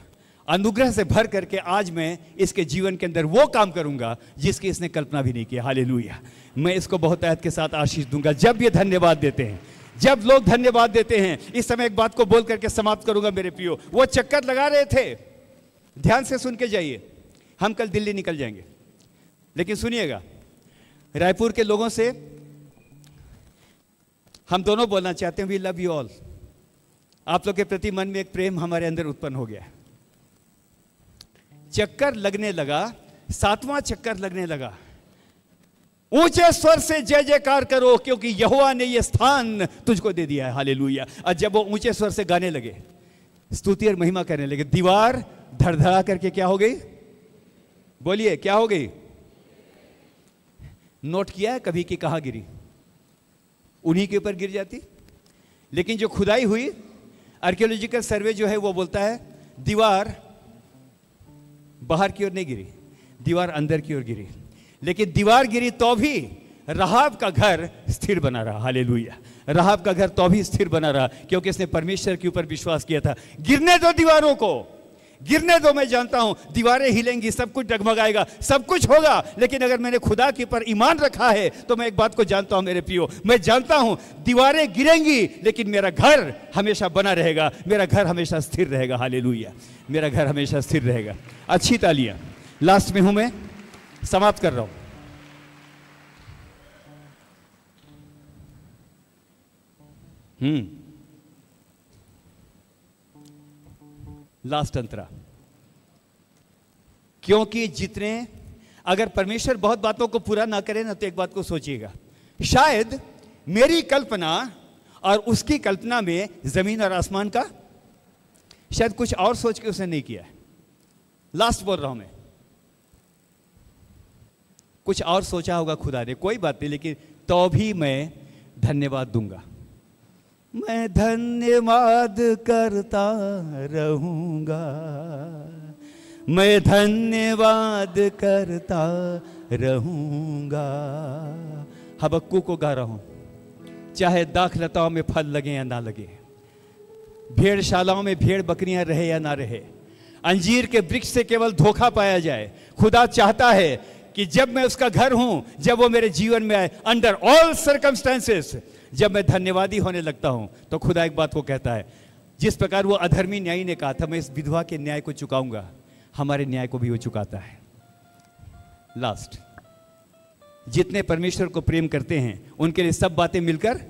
Speaker 1: अनुग्रह से भर करके आज मैं इसके जीवन के अंदर वो काम करूंगा जिसकी इसने कल्पना भी नहीं की। हालेलुया। मैं इसको बहुत ताकत के साथ आशीष दूंगा जब ये धन्यवाद देते हैं, जब लोग धन्यवाद देते हैं। इस समय एक बात को बोल करके समाप्त करूंगा मेरे प्रियो। वो चक्कर लगा रहे थे, ध्यान से सुन के जाइए। हम कल दिल्ली निकल जाएंगे, लेकिन सुनिएगा, रायपुर के लोगों से हम दोनों बोलना चाहते हैं, वी लव यू ऑल। आप लोग के प्रति मन में एक प्रेम हमारे अंदर उत्पन्न हो गया है। चक्कर लगने लगा, 7वां चक्कर लगने लगा। ऊंचे स्वर से जय जयकार करो, क्योंकि यहोवा ने यह स्थान तुझको दे दिया है। हालेलुया। और जब वो ऊंचे स्वर से गाने लगे, स्तुति और महिमा करने लगे, दीवार धड़धड़ा करके क्या हो गई? बोलिए, क्या हो गई? नोट किया है कभी कि कहां गिरी? उन्हीं के ऊपर गिर जाती। लेकिन जो खुदाई हुई, आर्कियोलॉजिकल सर्वे जो है वो बोलता है दीवार बाहर की ओर नहीं गिरी, दीवार अंदर की ओर गिरी। लेकिन दीवार गिरी तो भी राहाब का घर स्थिर बना रहा। हालेलुया। राहाब का घर तो भी स्थिर बना रहा, क्योंकि इसने परमेश्वर के ऊपर विश्वास किया था। गिरने दो दीवारों को, गिरने दो। मैं जानता हूं दीवारें हिलेंगी, सब कुछ डगमगाएगा, सब कुछ होगा, लेकिन अगर मैंने खुदा के ऊपर ईमान रखा है तो मैं एक बात को जानता हूं मेरे प्रियो, मैं जानता हूं दीवारें गिरेंगी लेकिन मेरा घर हमेशा बना रहेगा, मेरा घर हमेशा स्थिर रहेगा। हालेलुया। मेरा घर हमेशा स्थिर रहेगा। अच्छी तालियां। लास्ट में हूं, मैं समाप्त कर रहा हूं। लास्ट अंतरा। क्योंकि जितने, अगर परमेश्वर बहुत बातों को पूरा ना करे ना, तो एक बात को सोचिएगा, शायद मेरी कल्पना और उसकी कल्पना में जमीन और आसमान का शायद कुछ और सोच के उसने नहीं किया है। लास्ट बोल रहा हूं मैं, कुछ और सोचा होगा खुदा ने, कोई बात नहीं, लेकिन तो भी मैं धन्यवाद दूंगा। मैं धन्यवाद करता रहूंगा, मैं धन्यवाद करता रहूंगा। हबक्कू को गा रहा हूं, चाहे दाखलताओं में फल लगे या ना लगे, भेड़शालाओं में भेड़ बकरियां रहे या ना रहे, अंजीर के वृक्ष से केवल धोखा पाया जाए, खुदा चाहता है कि जब मैं उसका घर हूं, जब वो मेरे जीवन में आए, अंडर ऑल सर्कमस्टेंसेस, जब मैं धन्यवादी होने लगता हूं, तो खुदा एक बात को कहता है, जिस प्रकार वो अधर्मी न्यायी ने कहा था मैं इस विधवा के न्याय को चुकाऊंगा, हमारे न्याय को भी वो चुकाता है। लास्ट, जितने परमेश्वर को प्रेम करते हैं उनके लिए सब बातें मिलकर,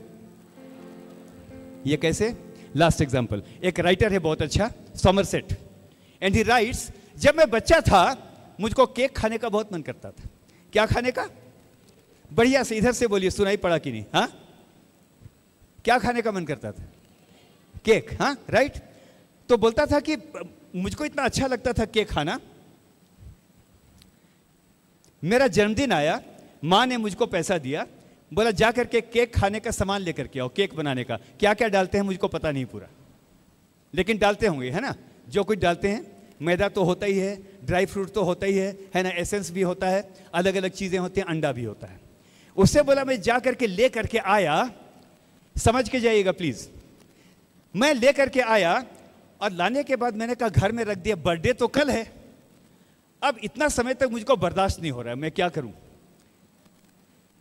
Speaker 1: ये कैसे? लास्ट एग्जांपल, एक राइटर है बहुत अच्छा, समरसेट, एंड ही राइट्स, जब मैं बच्चा था मुझको केक खाने का बहुत मन करता था। क्या खाने का? बढ़िया से इधर से बोलिए, सुनाई पड़ा कि नहीं? हाँ, क्या खाने का मन करता था? केक। हाँ, राइट। तो बोलता था कि मुझको इतना अच्छा लगता था केक खाना। मेरा जन्मदिन आया, माँ ने मुझको पैसा दिया, बोला जा करके केक खाने का सामान लेकर के आओ, केक बनाने का। क्या क्या डालते हैं मुझको पता नहीं पूरा, लेकिन डालते होंगे, है ना? जो कुछ डालते हैं, मैदा तो होता ही है, ड्राई फ्रूट तो होता ही है ना, एसेंस भी होता है, अलग अलग चीजें होती हैं, अंडा भी होता है। उससे बोला मैं जा करके ले करके आया, समझ के जाइएगा प्लीज। मैं ले करके आया और लाने के बाद मैंने कहा घर में रख दिया, बर्थडे तो कल है, अब इतना समय तक मुझको बर्दाश्त नहीं हो रहा है, मैं क्या करूं?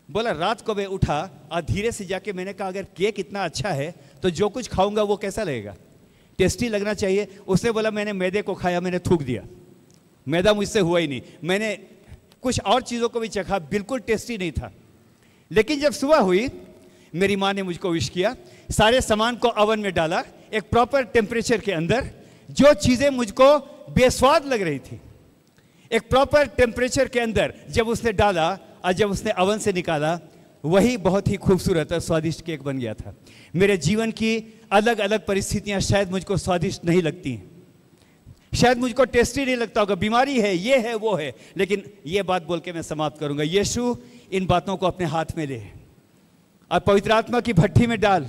Speaker 1: बोला रात को मैं उठा और धीरे से जाके मैंने कहा अगर केक इतना अच्छा है तो जो कुछ खाऊंगा वो कैसा लगेगा? टेस्टी लगना चाहिए। उसने बोला मैंने मैदे को खाया, मैंने थूक दिया, मैदा मुझसे हुआ ही नहीं। मैंने कुछ और चीज़ों को भी चखा, बिल्कुल टेस्टी नहीं था। लेकिन जब सुबह हुई, मेरी माँ ने मुझको विश किया, सारे सामान को ओवन में डाला, एक प्रॉपर टेम्परेचर के अंदर, जो चीज़ें मुझको बेस्वाद लग रही थी, एक प्रॉपर टेम्परेचर के अंदर जब उसने डाला और जब उसने ओवन से निकाला, वही बहुत ही खूबसूरत और स्वादिष्ट केक बन गया था। मेरे जीवन की अलग अलग परिस्थितियां शायद मुझको स्वादिष्ट नहीं लगती हैं, शायद मुझको टेस्टी नहीं लगता होगा, बीमारी है, ये है, वो है, लेकिन ये बात बोल के मैं समाप्त करूंगा, यीशु इन बातों को अपने हाथ में ले और पवित्र आत्मा की भट्ठी में डाल।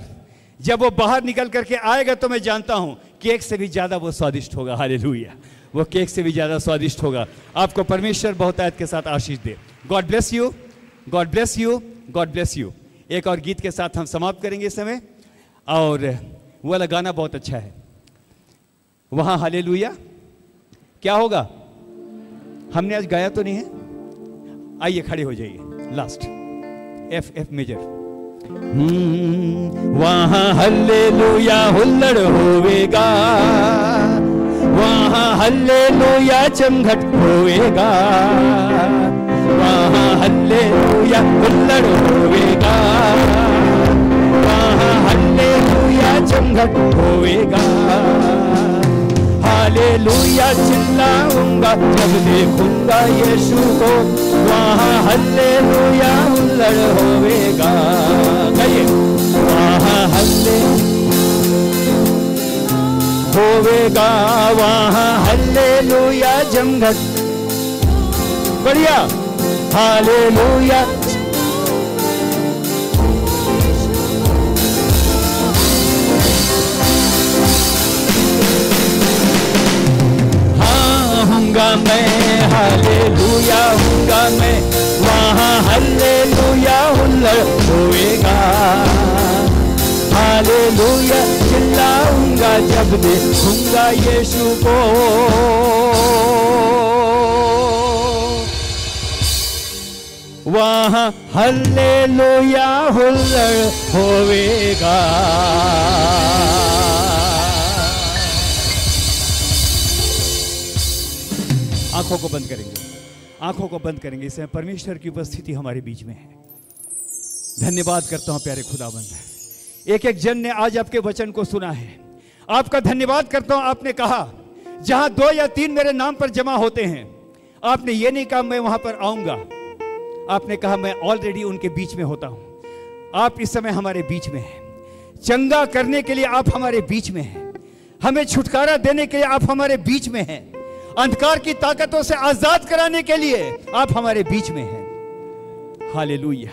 Speaker 1: जब वो बाहर निकल करके आएगा तो मैं जानता हूं केक से भी ज्यादा वो स्वादिष्ट होगा। हालेलुया। वो केक से भी ज्यादा स्वादिष्ट होगा। आपको परमेश्वर बहुत आयत के साथ आशीष दे। God bless you, God bless you, God bless you. एक और गीत के साथ हम समाप्त करेंगे इस समय, और वो वाला गाना बहुत अच्छा है, वहां हालेलुया क्या होगा? हमने आज गाया तो नहीं है? आइए खड़े हो जाइए। Last F major. वहां हल्लेलुया हुल्लड़ होवेगा, वहां हल्लेलुया चमघट होवेगा, वहां हल्लेलुया हुल्लड़ होवेगा, वहां हल्लेलुया चमघट होवेगा। हालेलुया चिल्लाऊंगा जब देखूंगा यीशु को, वहां हल्लेलुया हुल्लड़ होवेगा। कहिए वहां होवेगा, वहां हल्लेलुया जमघट। बढ़िया, हालेलुया। हूँगा मैं, हालेलुया हूँगा मैं, वहाँ हल्लेलुया हुल्लड़ होएगा। हालेलुया चिल्लाऊंगा जब देखूंगा यीशु को, वहाँ हल्लेलुया हुल्लड़ होएगा। आंखों को बंद करेंगे, आंखों को बंद करेंगे। इस समय परमेश्वर की उपस्थिति हमारे बीच में है। धन्यवाद करता हूं प्यारे खुदाबंद, एक एक जन ने आज आपके वचन को सुना है। आपका धन्यवाद करता हूं। आपने कहा जहां 2 या 3 मेरे नाम पर जमा होते हैं, आपने ये नहीं कहा मैं वहां पर आऊंगा, आपने कहा मैं ऑलरेडी उनके बीच में होता हूं। आप इस समय हमारे बीच में हैं, चंगा करने के लिए आप हमारे बीच में हैं, हमें छुटकारा देने के लिए आप हमारे बीच में हैं, अंधकार की ताकतों से आजाद कराने के लिए आप हमारे बीच में हैं। हालेलुया,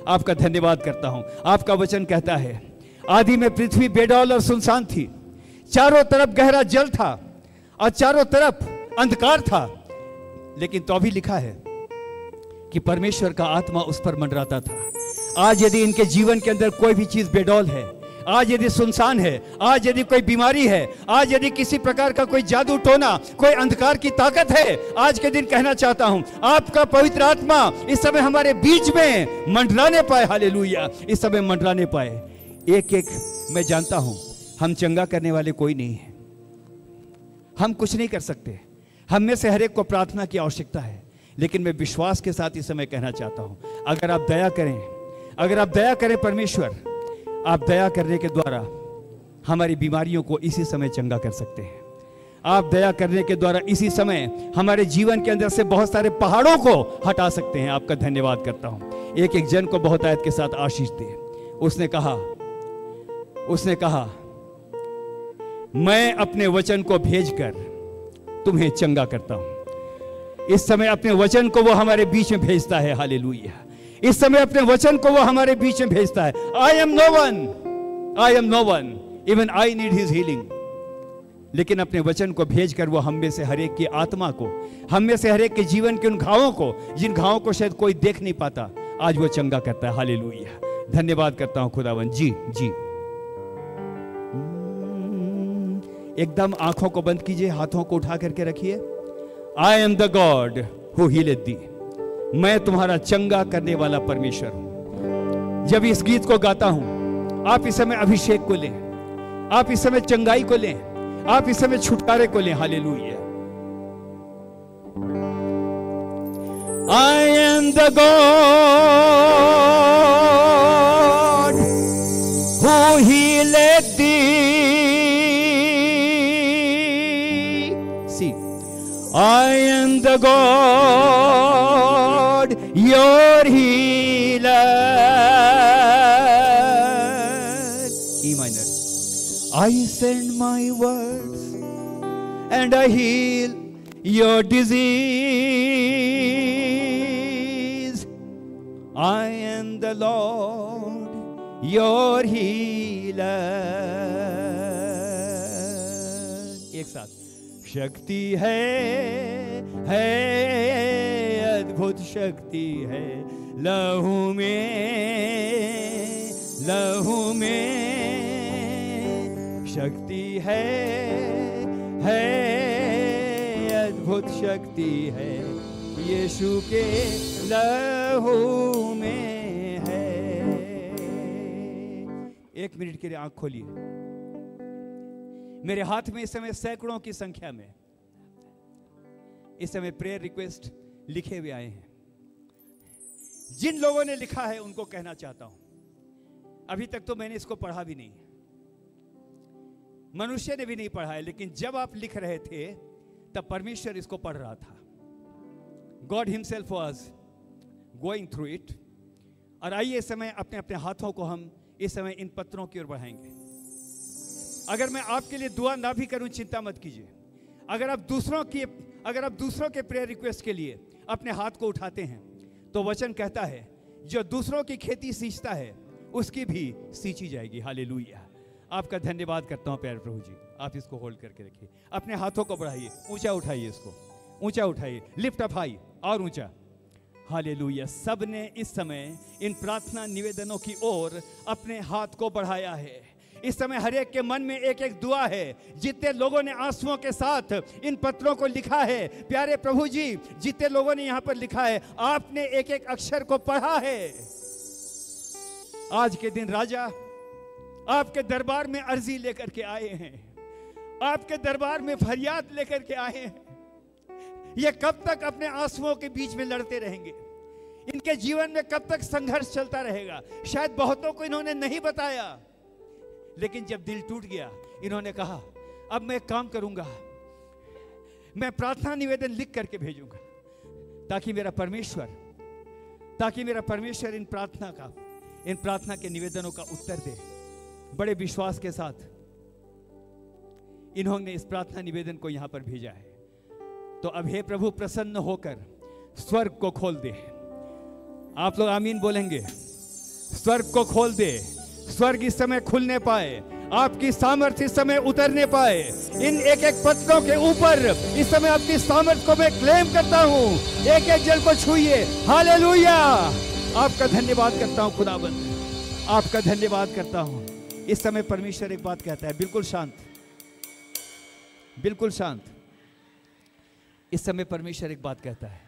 Speaker 1: आपका धन्यवाद करता हूं। आपका वचन कहता है आदि में पृथ्वी बेडौल और सुनसान थी, चारों तरफ गहरा जल था और चारों तरफ अंधकार था, लेकिन तो भी लिखा है कि परमेश्वर का आत्मा उस पर मंडराता था। आज यदि इनके जीवन के अंदर कोई भी चीज बेडौल है, आज यदि सुनसान है, आज यदि कोई बीमारी है, आज यदि किसी प्रकार का कोई जादू टोना, कोई अंधकार की ताकत है, आज के दिन कहना चाहता हूं आपका पवित्र आत्मा इस समय हमारे बीच में मंडराने पाए। हालेलुया, इस समय मंडराने पाए। एक एक मैं जानता हूं हम चंगा करने वाले कोई नहीं है, हम कुछ नहीं कर सकते, हम में से हर एक को प्रार्थना की आवश्यकता है, लेकिन मैं विश्वास के साथ इस समय कहना चाहता हूं अगर आप दया करें, अगर आप दया करें परमेश्वर, आप दया करने के द्वारा हमारी बीमारियों को इसी समय चंगा कर सकते हैं। आप दया करने के द्वारा इसी समय हमारे जीवन के अंदर से बहुत सारे पहाड़ों को हटा सकते हैं। आपका धन्यवाद करता हूं। एक एक जन को बहुत आयत के साथ आशीष दे। उसने कहा मैं अपने वचन को भेजकर तुम्हें चंगा करता हूं। इस समय अपने वचन को वो हमारे बीच में भेजता है। हालेलुया, इस समय अपने वचन को वो हमारे बीच में भेजता है। I am no one, even I need his healing। लेकिन अपने वचन को भेजकर वो हम में से हर एक की आत्मा को, हम में से हर एक के जीवन के उन घावों को, जिन घावों को शायद कोई देख नहीं पाता, आज वो चंगा करता है। हालेलुया, धन्यवाद करता हूं खुदावन। जी एकदम आंखों को बंद कीजिए, हाथों को उठा करके रखिए। I am the God who healeth thee। मैं तुम्हारा चंगा करने वाला परमेश्वर हूं। जब इस गीत को गाता हूं, आप इस समय अभिषेक को लें, आप इस समय चंगाई को लें, आप इस समय छुटकारे को लें। Hallelujah. I am the God who healeth thee। See, I am the God, your healer। E minor। I send my words and I heal your disease। I am the Lord, your healer। एक साथ। शक्ति है अद्भुत शक्ति है लहू में शक्ति है बहुत शक्ति है, यीशु के लहू में है। 1 मिनट के लिए आंख खोलिए। मेरे हाथ में इस समय सैकड़ों की संख्या में इस समय प्रेयर रिक्वेस्ट लिखे हुए आए हैं। जिन लोगों ने लिखा है उनको कहना चाहता हूं, अभी तक तो मैंने इसको पढ़ा भी नहीं, मनुष्य ने भी नहीं पढ़ा है, लेकिन जब आप लिख रहे थे तब परमेश्वर इसको पढ़ रहा था। God himself was going through it. और आइए इस समय अपने अपने हाथों को हम इस समय इन पत्रों की ओर बढ़ाएंगे। अगर मैं आपके लिए दुआ ना भी करूं, चिंता मत कीजिए। अगर आप दूसरों के प्रेयर रिक्वेस्ट के लिए अपने हाथ को उठाते हैं तो वचन कहता है जो दूसरों की खेती सींचता है उसकी भी सींची जाएगी। हालेलुया। आपका धन्यवाद करता हूं प्यारे प्रभु जी। आप इसको होल्ड करके रखिए, अपने हाथों को बढ़ाइए, ऊंचा उठाइए, इसको ऊंचा उठाइए, लिफ्ट अप हाई, और ऊंचा। हालेलुया। सब ने इस समय इन प्रार्थना निवेदनों की ओर अपने हाथ को बढ़ाया है। इस समय हर एक के मन में एक एक दुआ है। जितने लोगों ने आंसुओं के साथ इन पत्रों को लिखा है, प्यारे प्रभु जी, जितने लोगों ने यहां पर लिखा है, आपने एक एक अक्षर को पढ़ा है। आज के दिन राजा आपके दरबार में अर्जी लेकर के आए हैं, आपके दरबार में फरियाद लेकर के आए हैं। ये कब तक अपने आंसुओं के बीच में लड़ते रहेंगे? इनके जीवन में कब तक संघर्ष चलता रहेगा? शायद बहुतों को इन्होंने नहीं बताया, लेकिन जब दिल टूट गया, इन्होंने कहा अब मैं एक काम करूंगा, मैं प्रार्थना निवेदन लिख करके भेजूंगा ताकि मेरा परमेश्वर इन प्रार्थना के निवेदनों का उत्तर दे। बड़े विश्वास के साथ इन्होंने इस प्रार्थना निवेदन को यहां पर भेजा है। तो अब हे प्रभु, प्रसन्न होकर स्वर्ग को खोल दे। आप लोग आमीन बोलेंगे? स्वर्ग को खोल दे। स्वर्ग इस समय खुलने पाए, आपकी सामर्थ्य इस समय उतरने पाए। इन एक एक पत्रों के ऊपर इस समय आपकी सामर्थ्य को मैं क्लेम करता हूं। एक एक जल को छूइए। हालेलुया। आपका धन्यवाद करता हूं खुदाबंद, आपका धन्यवाद करता हूं। इस समय परमेश्वर एक बात कहता है, बिल्कुल शांत, बिल्कुल शांत। इस समय परमेश्वर एक बात कहता है,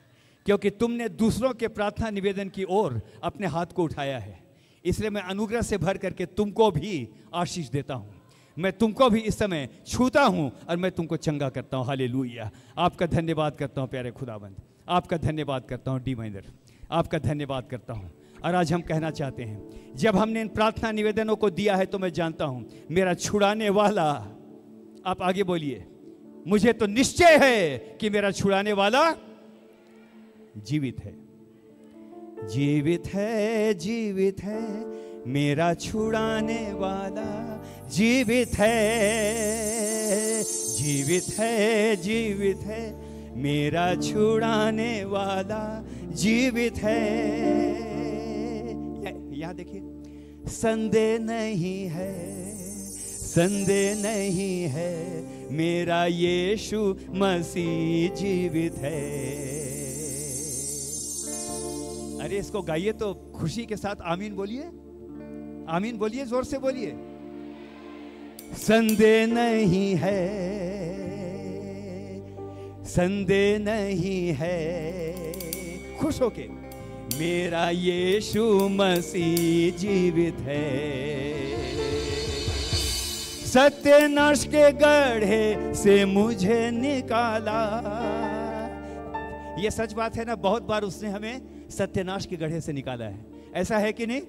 Speaker 1: क्योंकि तुमने दूसरों के प्रार्थना निवेदन की ओर अपने हाथ को उठाया है, इसलिए मैं अनुग्रह से भर करके तुमको भी आशीष देता हूं। मैं तुमको भी इस समय छूता हूं और मैं तुमको चंगा करता हूं। हालेलुया। आपका धन्यवाद करता हूं प्यारे खुदाबंद, आपका धन्यवाद करता हूं डी माइनर, आपका धन्यवाद करता हूं। और आज हम कहना चाहते हैं, जब हमने इन प्रार्थना निवेदनों को दिया है तो मैं जानता हूं मेरा छुड़ाने वाला, आप आगे बोलिए, मुझे तो निश्चय है कि मेरा छुड़ाने वाला जीवित है, जीवित है, जीवित है, मेरा छुड़ाने वाला जीवित है, जीवित है, जीवित है, मेरा छुड़ाने वाला जीवित है। यहां देखिए, संदेह नहीं है, संदेह नहीं है, मेरा यीशु मसीह जीवित है। अरे इसको गाइए तो खुशी के साथ आमीन बोलिए, आमीन बोलिए, जोर से बोलिए। संदेह नहीं है, संदेह नहीं है, खुश होके, मेरा यीशु मसीह जीवित है। सत्यानाश के गड्ढे से मुझे निकाला। ये सच बात है ना, बहुत बार उसने हमें सत्यानाश के गड्ढे से निकाला है, ऐसा है कि नहीं?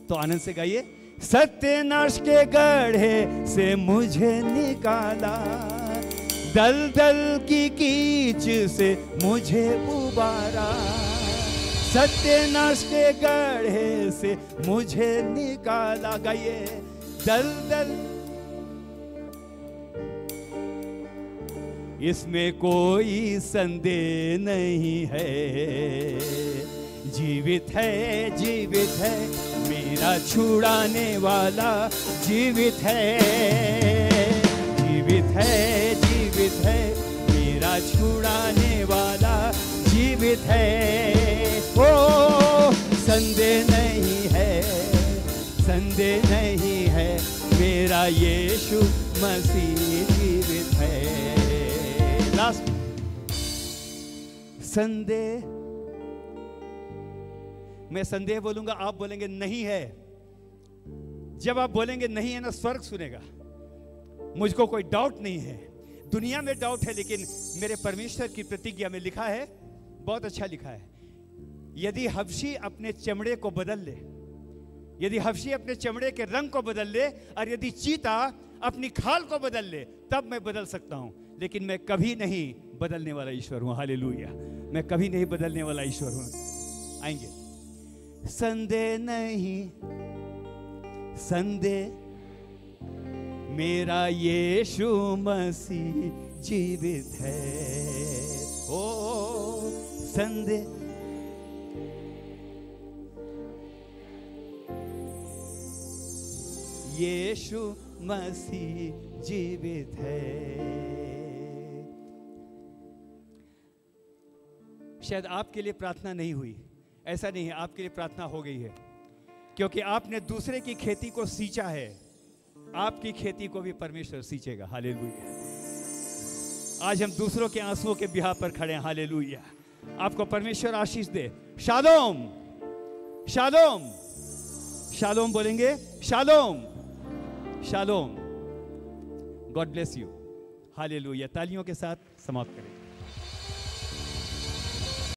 Speaker 1: तो आनंद से गाइए, सत्यानाश के गड्ढे से मुझे निकाला, दलदल की कीच से मुझे उबारा, सत्यानाश के गड्ढे से मुझे निकाला। गाइए, दलदल, इसमें कोई संदेह नहीं है, जीवित है, जीवित है, मेरा छुड़ाने वाला जीवित है, जीवित है, जीवित है, मेरा छुड़ाने वाला जीवित है। ओ संदेह नहीं है, संदेह नहीं है, मेरा यीशु मसीह जीवित है। लास्ट संदेह, मैं संदेह बोलूंगा, आप बोलेंगे नहीं है। जब आप बोलेंगे नहीं है ना, स्वर्ग सुनेगा। मुझको कोई डाउट नहीं है। दुनिया में डाउट है, लेकिन मेरे परमेश्वर की प्रतिज्ञा में लिखा है, बहुत अच्छा लिखा है, यदि हबशी अपने चमड़े को बदल ले, यदि हबशी अपने चमड़े के रंग को बदल ले, और यदि चीता अपनी खाल को बदल ले, तब मैं बदल सकता हूं। लेकिन मैं कभी नहीं बदलने वाला ईश्वर हूं। हालेलुया। मैं कभी नहीं बदलने वाला ईश्वर हूं। आएंगे। संदेह नहीं, संदेह, मेरा यीशु मसीह जीवित है। ओ संदेह, यीशु मसीह जीवित है। शायद आपके लिए प्रार्थना नहीं हुई, ऐसा नहीं है, आपके लिए प्रार्थना हो गई है, क्योंकि आपने दूसरे की खेती को सींचा है, आपकी खेती को भी परमेश्वर सींचेगा। हालेलुया। आज हम दूसरों के आंसुओं के बिहार पर खड़े हैं। हालेलुया। आपको परमेश्वर आशीष दे। शालोम, शालोम, शालोम बोलेंगे, shalom, shalom. God bless you. Hallelujah. तालियों के साथ समाप्त करें।